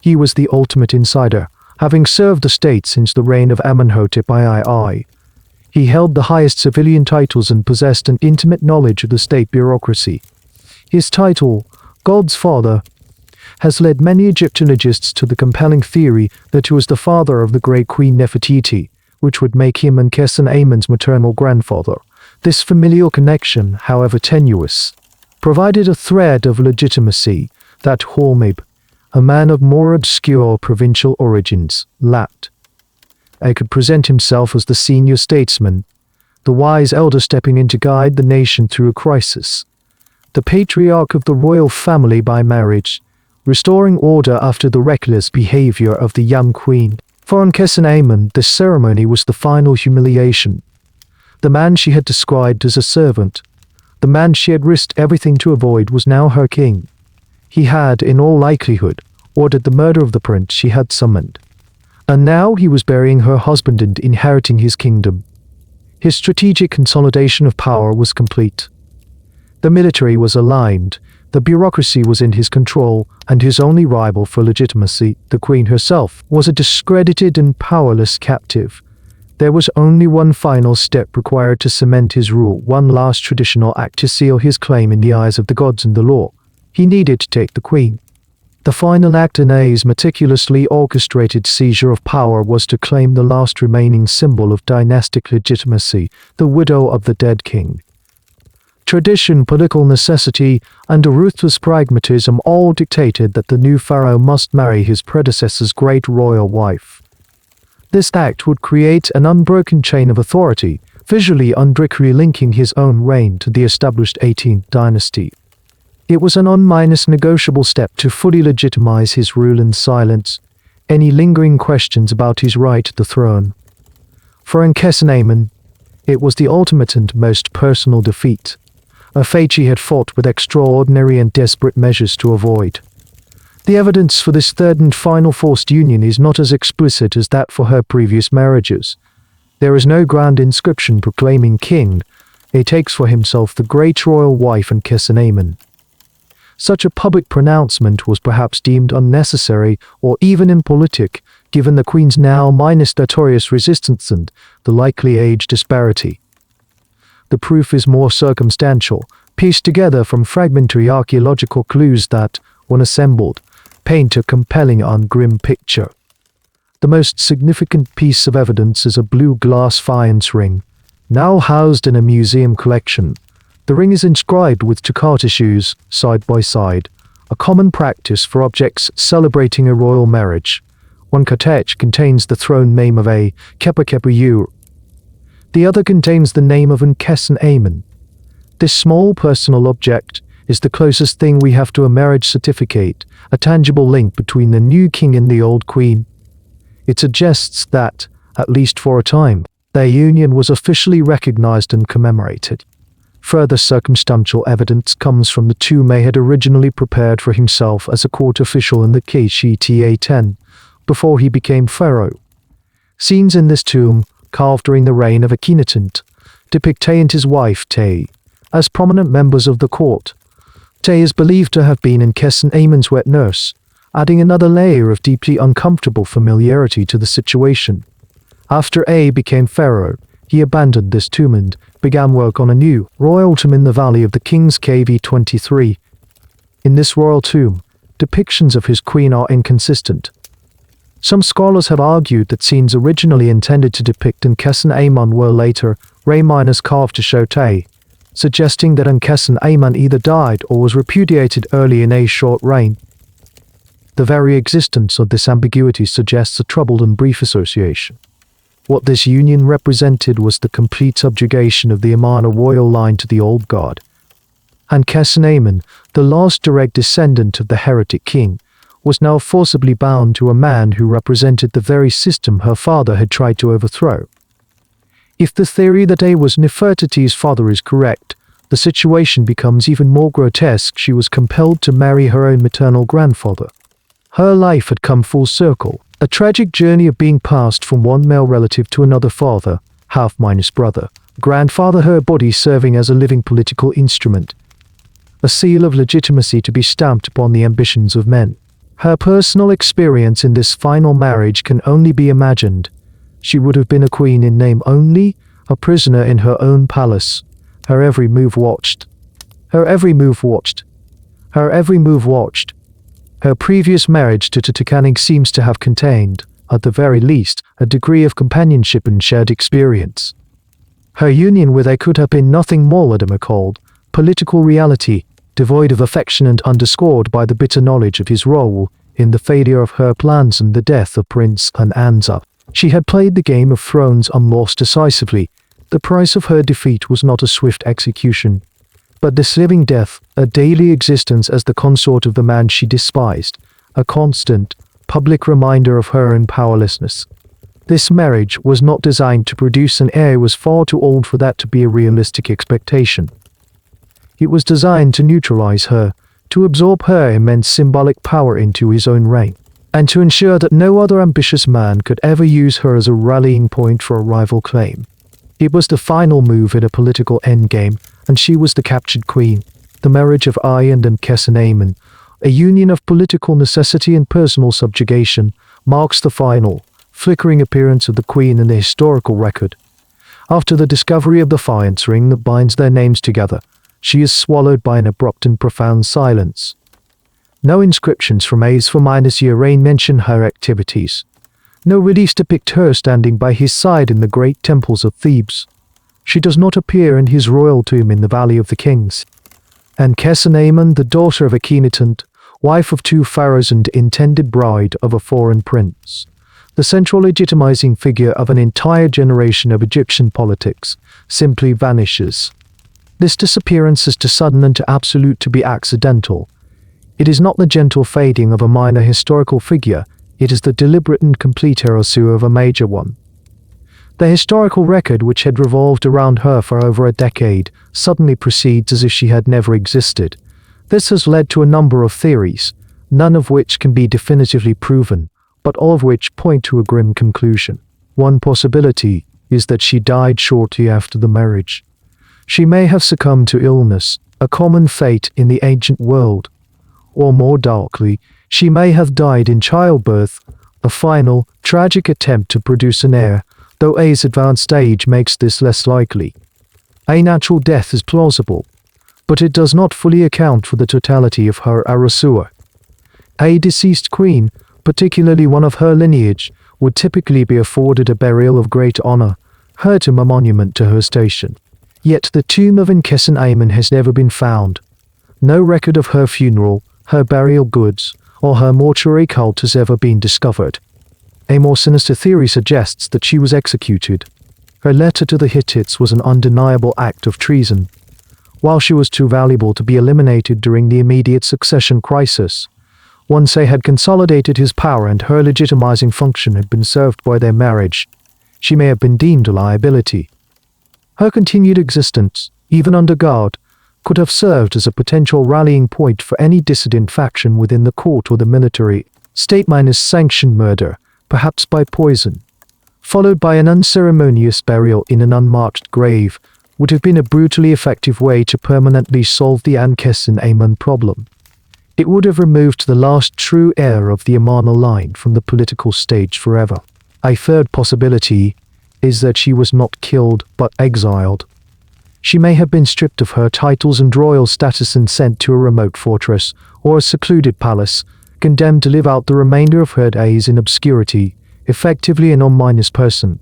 He was the ultimate insider, having served the state since the reign of Amenhotep III. He held the highest civilian titles and possessed an intimate knowledge of the state bureaucracy. His title, God's Father, has led many Egyptologists to the compelling theory that he was the father of the great Queen Nefertiti, which would make him Ankhesenamun's maternal grandfather. This familial connection, however tenuous, provided a thread of legitimacy that Hormib, a man of more obscure provincial origins, lacked. A could present himself as the senior statesman, the wise elder stepping in to guide the nation through a crisis, the patriarch of the royal family by marriage, restoring order after the reckless behavior of the young queen. For Ankhesenamun, this ceremony was the final humiliation. The man she had described as a servant, the man she had risked everything to avoid, was now her king. He had, in all likelihood, ordered the murder of the prince she had summoned. And now he was burying her husband and inheriting his kingdom. His strategic consolidation of power was complete. The military was aligned, the bureaucracy was in his control, and his only rival for legitimacy, the queen herself, was a discredited and powerless captive. There was only one final step required to cement his rule, one last traditional act to seal his claim in the eyes of the gods and the law. He needed to take the queen. The final act in A's meticulously orchestrated seizure of power was to claim the last remaining symbol of dynastic legitimacy, the widow of the dead king. Tradition, political necessity, and a ruthless pragmatism all dictated that the new pharaoh must marry his predecessor's great royal wife. This act would create an unbroken chain of authority, visually linking his own reign to the established 18th dynasty. It was an non-negotiable step to fully legitimize his rule and silence any lingering questions about his right to the throne. For Ankhesenamun, it was the ultimate and most personal defeat, a fate she had fought with extraordinary and desperate measures to avoid. The evidence for this third and final forced union is not as explicit as that for her previous marriages. There is no grand inscription proclaiming king. He takes for himself the great royal wife Ankhesenamun. Such a public pronouncement was perhaps deemed unnecessary or even impolitic, given the queen's now notorious resistance and the likely age disparity. The proof is more circumstantial, pieced together from fragmentary archaeological clues that, when assembled, paint a compelling and grim picture. The most significant piece of evidence is a blue glass faience ring, now housed in a museum collection. The ring is inscribed with tukar tissues, side by side, a common practice for objects celebrating a royal marriage. One cartouche contains the throne name of Ankhesenamun. The other contains the name of Ankhesenamun. This small personal object is the closest thing we have to a marriage certificate, a tangible link between the new king and the old queen. It suggests that, at least for a time, their union was officially recognized and commemorated. Further circumstantial evidence comes from the tomb May had originally prepared for himself as a court official in the Ankhesenaten, before he became pharaoh. Scenes in this tomb, carved during the reign of Akhenaten, depict Tay and his wife Tay as prominent members of the court. Tay is believed to have been Ankhesenamun's wet nurse, adding another layer of deeply uncomfortable familiarity to the situation. After A became pharaoh, he abandoned this tomb and began work on a new royal tomb in the Valley of the Kings KV23. In this royal tomb, depictions of his queen are inconsistent. Some scholars have argued that scenes originally intended to depict Ankhesenamun were later carved to show Tay, suggesting that Ankhesenamun either died or was repudiated early in A's short reign. The very existence of this ambiguity suggests a troubled and brief association. What this union represented was the complete subjugation of the Amarna royal line to the old god. Ankhesenamun, the last direct descendant of the heretic king, was now forcibly bound to a man who represented the very system her father had tried to overthrow. If the theory that A was Nefertiti's father is correct, the situation becomes even more grotesque. She was compelled to marry her own maternal grandfather. Her life had come full circle, a tragic journey of being passed from one male relative to another father, half minus brother, grandfather, her body serving as a living political instrument, a seal of legitimacy to be stamped upon the ambitions of men. Her personal experience in this final marriage can only be imagined. She would have been a queen in name only, a prisoner in her own palace. Her every move watched. Her every move watched. Her every move watched. Her previous marriage to Tutankhamun seems to have contained, at the very least, a degree of companionship and shared experience. Her union with A could have been nothing more than a cold, political reality, devoid of affection and underscored by the bitter knowledge of his role in the failure of her plans and the death of Prince Ananza. She had played the Game of Thrones and lost decisively. The price of her defeat was not a swift execution, but this living death, a daily existence as the consort of the man she despised, a constant, public reminder of her own powerlessness. This marriage was not designed to produce an heir who was far too old for that to be a realistic expectation. It was designed to neutralize her, to absorb her immense symbolic power into his own reign, and to ensure that no other ambitious man could ever use her as a rallying point for a rival claim. It was the final move in a political endgame, and she was the captured queen. The marriage of I and Ankhesenamun, a union of political necessity and personal subjugation, marks the final, flickering appearance of the queen in the historical record. After the discovery of the faience ring that binds their names together, she is swallowed by an abrupt and profound silence. No inscriptions from A's for -year reign mention her activities. No reliefs depict her standing by his side in the great temples of Thebes. She does not appear in his royal tomb in the Valley of the Kings. Ankhesenamun, the daughter of Akhenaten, wife of 2 pharaohs and intended bride of a foreign prince, the central legitimizing figure of an entire generation of Egyptian politics, simply vanishes. This disappearance is too sudden and too absolute to be accidental. It is not the gentle fading of a minor historical figure, it is the deliberate and complete erasure of a major one. The historical record, which had revolved around her for over a decade, suddenly proceeds as if she had never existed. This has led to a number of theories, none of which can be definitively proven, but all of which point to a grim conclusion. One possibility is that she died shortly after the marriage. She may have succumbed to illness, a common fate in the ancient world. Or more darkly, she may have died in childbirth, a final, tragic attempt to produce an heir, though A's advanced age makes this less likely. A natural death is plausible, but it does not fully account for the totality of her erasure. A deceased queen, particularly one of her lineage, would typically be afforded a burial of great honor, a monument to her station. Yet the tomb of Ankhesenamun has never been found. No record of her funeral, her burial goods, or her mortuary cult has ever been discovered. A more sinister theory suggests that she was executed. Her letter to the Hittites was an undeniable act of treason. While she was too valuable to be eliminated during the immediate succession crisis, once they had consolidated his power and her legitimizing function had been served by their marriage, she may have been deemed a liability. Her continued existence, even under guard, could have served as a potential rallying point for any dissident faction within the court or the military. State-sanctioned murder, perhaps by poison, followed by an unceremonious burial in an unmarked grave, would have been a brutally effective way to permanently solve the Ankhesenamun problem. It would have removed the last true heir of the Amarna line from the political stage forever. A third possibility is that she was not killed but exiled. She may have been stripped of her titles and royal status and sent to a remote fortress or a secluded palace, condemned to live out the remainder of her days in obscurity, effectively an ominous person.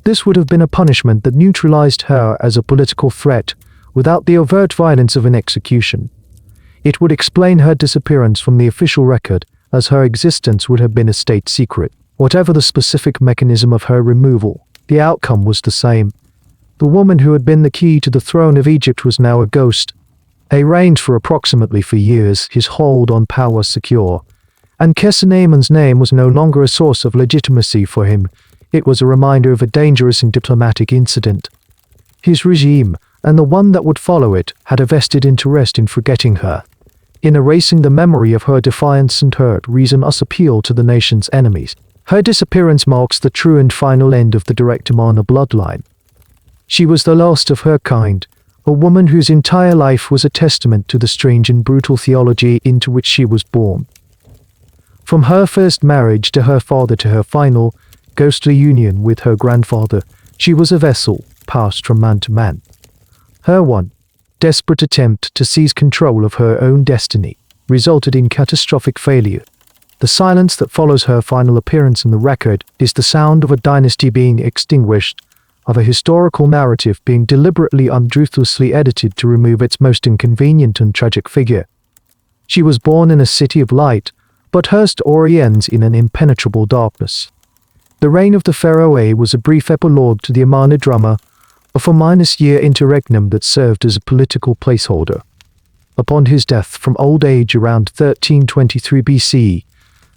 This would have been a punishment that neutralized her as a political threat without the overt violence of an execution. It would explain her disappearance from the official record, as her existence would have been a state secret. Whatever the specific mechanism of her removal, the outcome was the same. The woman who had been the key to the throne of Egypt was now a ghost. He reigned for approximately 4 years, his hold on power secure. Ankhesenamun's name was no longer a source of legitimacy for him. It was a reminder of a dangerous and diplomatic incident. His regime, and the one that would follow it, had a vested interest in forgetting her, in erasing the memory of her defiance and her reasonless appeal to the nation's enemies. Her disappearance marks the true and final end of the direct Amarna bloodline. She was the last of her kind, a woman whose entire life was a testament to the strange and brutal theology into which she was born. From her first marriage to her father to her final, ghostly union with her grandfather, she was a vessel, passed from man to man. Her one, desperate attempt to seize control of her own destiny resulted in catastrophic failure. The silence that follows her final appearance in the record is the sound of a dynasty being extinguished, of a historical narrative being deliberately unruthlessly edited to remove its most inconvenient and tragic figure. She was born in a city of light, but her story ends in an impenetrable darkness. The reign of the Pharaoh A was a brief epilogue to the Amarna drama, a 4-year interregnum that served as a political placeholder. Upon his death from old age around 1323 BC,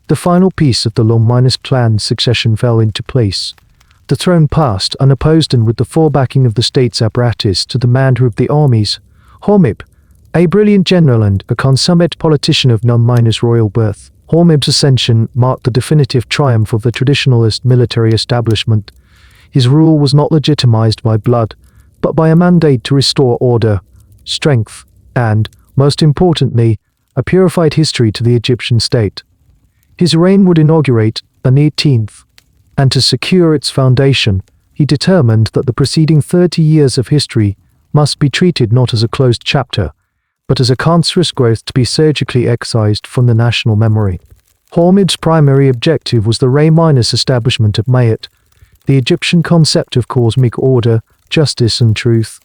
the final piece of the long-planned succession fell into place. The throne passed unopposed and with the full backing of the state's apparatus to the commander of the armies, Hormib, a brilliant general and a consummate politician of non-royal birth. Hormib's ascension marked the definitive triumph of the traditionalist military establishment. His rule was not legitimized by blood, but by a mandate to restore order, strength, and, most importantly, a purified history to the Egyptian state. His reign would inaugurate an 18th, and to secure its foundation, he determined that the preceding 30 years of history must be treated not as a closed chapter, but as a cancerous growth to be surgically excised from the national memory. Hormib's primary objective was the establishment of Mayat, the Egyptian concept of cosmic order, justice and truth.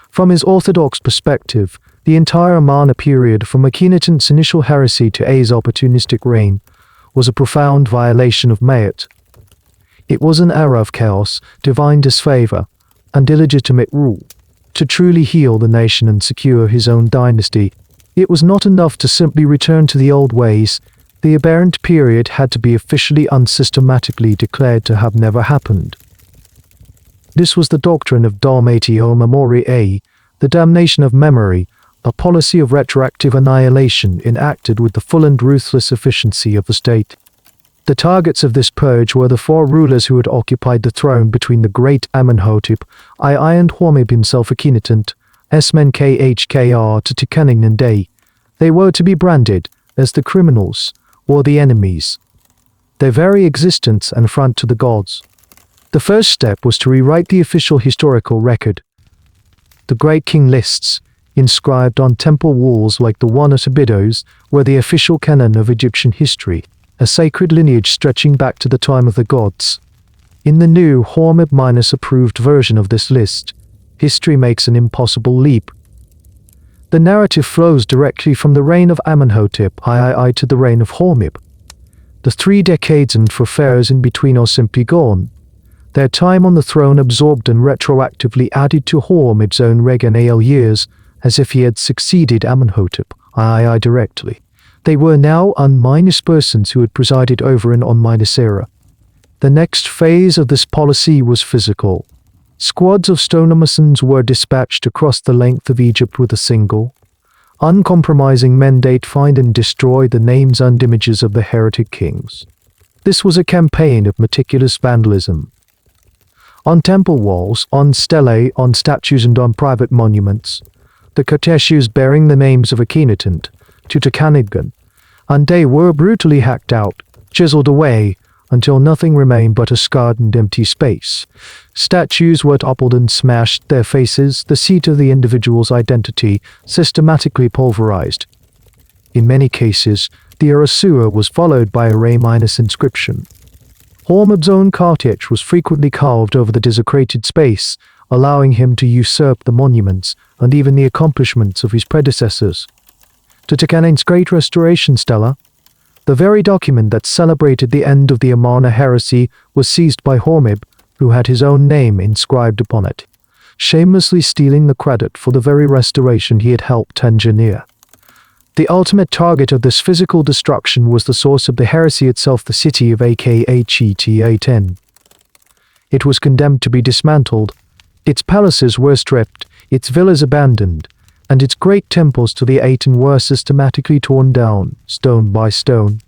From his orthodox perspective, the entire Amarna period from Akhenaten's initial heresy to A's opportunistic reign was a profound violation of Mayat. It was an era of chaos, divine disfavor, and illegitimate rule. To truly heal the nation and secure his own dynasty, it was not enough to simply return to the old ways. The aberrant period had to be officially unsystematically declared to have never happened. This was the doctrine of Damnatio Memoriae, the damnation of memory, a policy of retroactive annihilation enacted with the full and ruthless efficiency of the state. The targets of this purge were the 4 rulers who had occupied the throne between the great Amenhotep I and Hormib himself Akhenaten, Smenkhkr to Tutankhamun and Day. They were to be branded as the criminals, or the enemies. Their very existence an affront to the gods. The first step was to rewrite the official historical record. The great king lists, inscribed on temple walls like the one at Abydos, were the official canon of Egyptian history, a sacred lineage stretching back to the time of the gods. In the new Hormib-approved version of this list, history makes an impossible leap. The narrative flows directly from the reign of Amenhotep III to the reign of Hormib. The 3 decades and for pharaohs in between are simply gone, their time on the throne absorbed and retroactively added to Hormib's own regnal years, as if he had succeeded Amenhotep III directly. They were now un- persons who had presided over an on- era. The next phase of this policy was physical. Squads of stonemasons were dispatched across the length of Egypt with a single, uncompromising mandate: find and destroy the names and images of the heretic kings. This was a campaign of meticulous vandalism. On temple walls, on stelae, on statues and on private monuments, the statues bearing the names of Akhenaten, Tutankhamun, and they were brutally hacked out, chiseled away, until nothing remained but a scarred and empty space. Statues were toppled and smashed, their faces, the seat of the individual's identity, systematically pulverized. In many cases, the erasure was followed by a inscription. Hormib's own cartouche was frequently carved over the desecrated space, allowing him to usurp the monuments and even the accomplishments of his predecessors. Tutankhamun's Great Restoration Stela, the very document that celebrated the end of the Amarna heresy, was seized by Hormib, who had his own name inscribed upon it, shamelessly stealing the credit for the very restoration he had helped engineer. The ultimate target of this physical destruction was the source of the heresy itself, the city of Ankhesenamun. It was condemned to be dismantled, its palaces were stripped, its villas abandoned, and its great temples to the Aten were systematically torn down, stone by stone.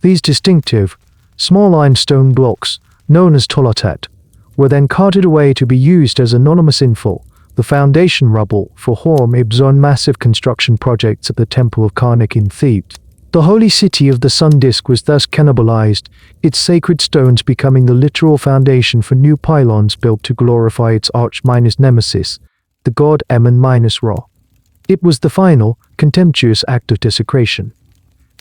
These distinctive, small limestone blocks, known as tolatet, were then carted away to be used as anonymous info, the foundation rubble for Hormib's own massive construction projects at the Temple of Karnak in Thebes. The holy city of the sun disk was thus cannibalized, its sacred stones becoming the literal foundation for new pylons built to glorify its arch-nemesis, the god Amun-Ra. It was the final, contemptuous act of desecration.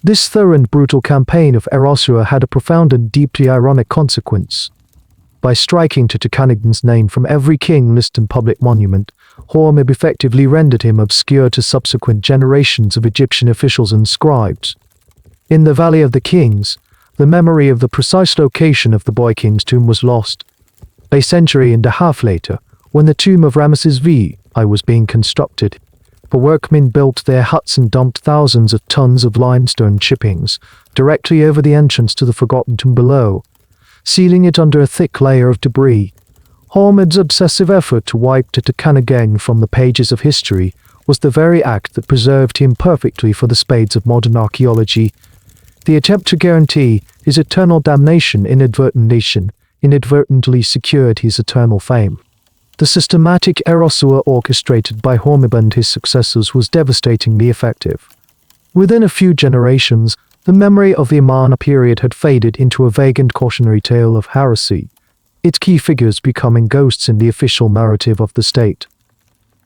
This thorough and brutal campaign of erasure had a profound and deeply ironic consequence. By striking Tutankhamun's name from every king list and public monument, Hormib effectively rendered him obscure to subsequent generations of Egyptian officials and scribes. In the Valley of the Kings, the memory of the precise location of the boy king's tomb was lost. A century and a half later, when the tomb of Ramesses I was being constructed, the workmen built their huts and dumped thousands of tons of limestone chippings directly over the entrance to the forgotten tomb below, sealing it under a thick layer of debris. Hormib's obsessive effort to wipe Tutankhamun from the pages of history was the very act that preserved him perfectly for the spades of modern archaeology. The attempt to guarantee his eternal damnation inadvertently secured his eternal fame. The systematic erasure orchestrated by Hormib and his successors was devastatingly effective. Within a few generations, the memory of the Amarna period had faded into a vague and cautionary tale of heresy, its key figures becoming ghosts in the official narrative of the state.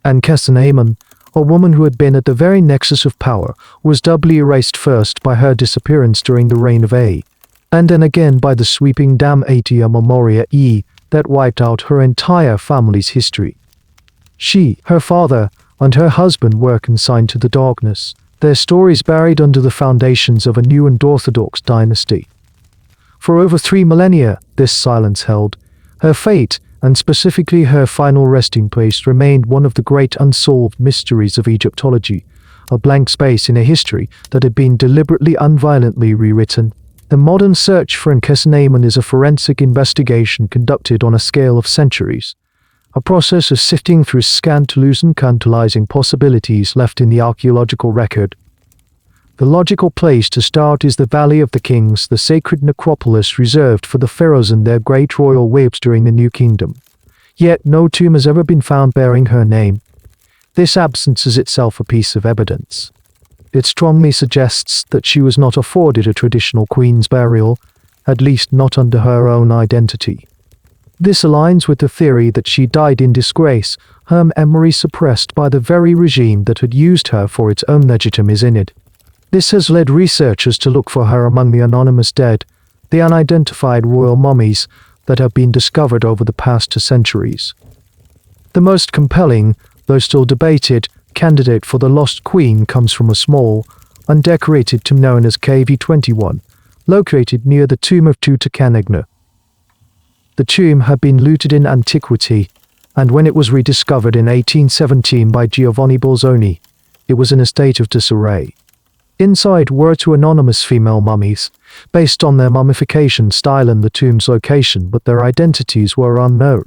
Ankhesenamun, a woman who had been at the very nexus of power, was doubly erased, first by her disappearance during the reign of A, and then again by the sweeping Dam Atia Memoria that wiped out her entire family's history. She, her father, and her husband were consigned to the darkness, their stories buried under the foundations of a new and orthodox dynasty. For over 3 millennia, this silence held. Her fate, and specifically her final resting place, remained one of the great unsolved mysteries of Egyptology, a blank space in a history that had been deliberately and violently rewritten. The modern search for Ankhesenamun is a forensic investigation conducted on a scale of centuries, a process of sifting through scandalous and tantalizing possibilities left in the archaeological record. The logical place to start is the Valley of the Kings, the sacred necropolis reserved for the pharaohs and their great royal wives during the New Kingdom. Yet no tomb has ever been found bearing her name. This absence is itself a piece of evidence. It strongly suggests that she was not afforded a traditional queen's burial, at least not under her own identity. This aligns with the theory that she died in disgrace, her memory suppressed by the very regime that had used her for its own legitimacy. This has led researchers to look for her among the anonymous dead, the unidentified royal mummies that have been discovered over the past 2 centuries. The most compelling, though still debated, candidate for the lost queen comes from a small, undecorated tomb known as KV-21, located near the tomb of Tutankhamun. The tomb had been looted in antiquity, and when it was rediscovered in 1817 by Giovanni Bolzoni, it was in a state of disarray. Inside were 2 anonymous female mummies, based on their mummification style and the tomb's location, but their identities were unknown.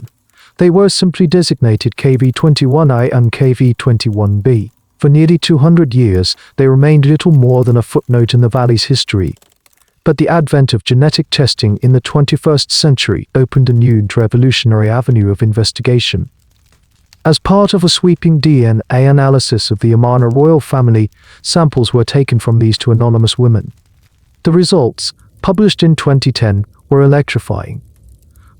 They were simply designated KV-21A and KV-21B. For nearly 200 years, they remained little more than a footnote in the valley's history. But the advent of genetic testing in the 21st century opened a new and revolutionary avenue of investigation. As part of a sweeping DNA analysis of the Amarna royal family, samples were taken from these 2 anonymous women. The results, published in 2010, were electrifying.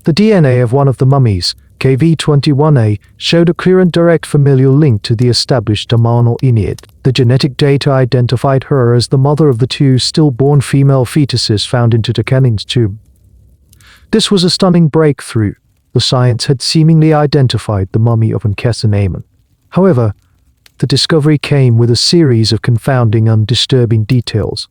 The DNA of one of the mummies, KV-21A, showed a clear and direct familial link to the established Amarna lineage. The genetic data identified her as the mother of the 2 stillborn female fetuses found in Tutankhamun's tomb. This was a stunning breakthrough. The science had seemingly identified the mummy of Ankhesenamun. However, the discovery came with a series of confounding and disturbing details.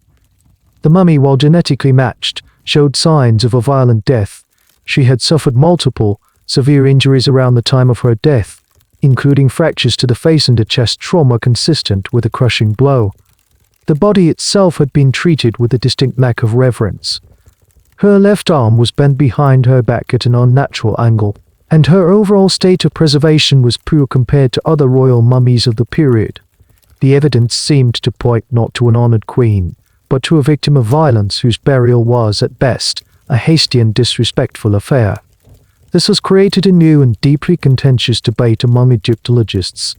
The mummy, while genetically matched, showed signs of a violent death. She had suffered multiple, severe injuries around the time of her death, including fractures to the face and a chest trauma consistent with a crushing blow. The body itself had been treated with a distinct lack of reverence. Her left arm was bent behind her back at an unnatural angle, and her overall state of preservation was poor compared to other royal mummies of the period. The evidence seemed to point not to an honored queen, but to a victim of violence whose burial was, at best, a hasty and disrespectful affair. This has created a new and deeply contentious debate among Egyptologists.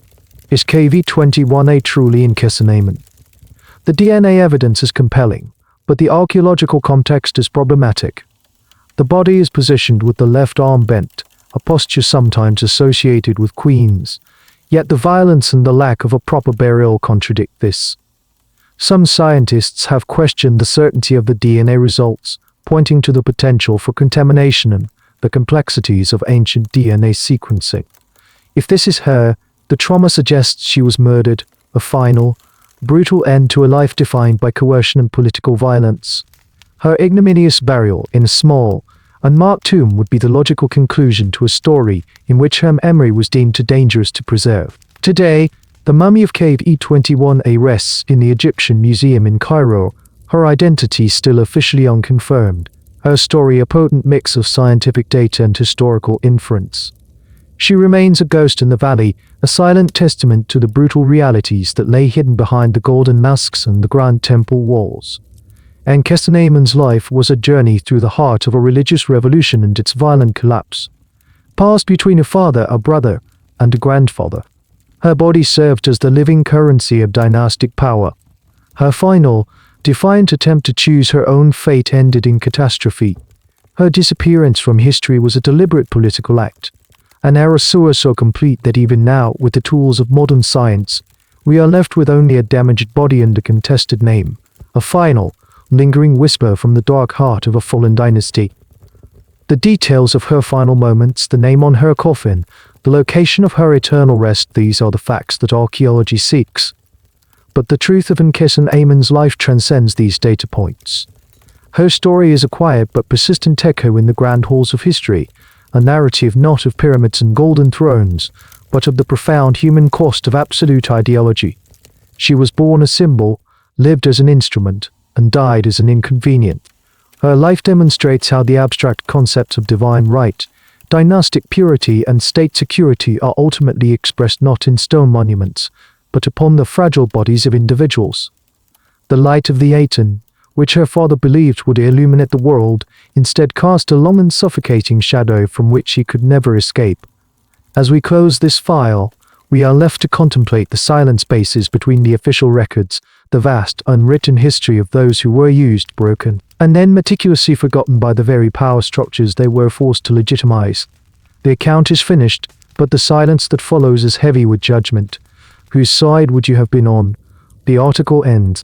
Is KV-21A truly Ankhesenamun? The DNA evidence is compelling, but the archaeological context is problematic. The body is positioned with the left arm bent, a posture sometimes associated with queens, yet the violence and the lack of a proper burial contradict this. Some scientists have questioned the certainty of the DNA results, pointing to the potential for contamination and the complexities of ancient DNA sequencing. If this is her, the trauma suggests she was murdered, a final, brutal end to a life defined by coercion and political violence. Her ignominious burial in a small, unmarked tomb would be the logical conclusion to a story in which her memory was deemed too dangerous to preserve. Today, the mummy of KV-21A rests in the Egyptian Museum in Cairo, her identity still officially unconfirmed, her story a potent mix of scientific data and historical inference. She remains a ghost in the valley, a silent testament to the brutal realities that lay hidden behind the golden masks and the grand temple walls. Ankhesenamun's life was a journey through the heart of a religious revolution and its violent collapse. Passed between a father, a brother, and a grandfather. Her body served as the living currency of dynastic power. Her final, defiant attempt to choose her own fate ended in catastrophe. Her disappearance from history was a deliberate political act, an erasure so complete that even now, with the tools of modern science, we are left with only a damaged body and a contested name, a final, lingering whisper from the dark heart of a fallen dynasty. The details of her final moments, the name on her coffin, the location of her eternal rest, these are the facts that archaeology seeks. But the truth of Ankhesenamun's life transcends these data points. Her story is a quiet but persistent echo in the grand halls of history, a narrative not of pyramids and golden thrones, but of the profound human cost of absolute ideology. She was born a symbol, lived as an instrument, and died as an inconvenient. Her life demonstrates how the abstract concepts of divine right, dynastic purity, and state security are ultimately expressed not in stone monuments, but upon the fragile bodies of individuals. The light of the Aten, which her father believed would illuminate the world, instead cast a long and suffocating shadow from which he could never escape. As we close this file, we are left to contemplate the silent spaces between the official records, the vast, unwritten history of those who were used, broken, and then meticulously forgotten by the very power structures they were forced to legitimize. The account is finished, but the silence that follows is heavy with judgment. Whose side would you have been on? The article ends.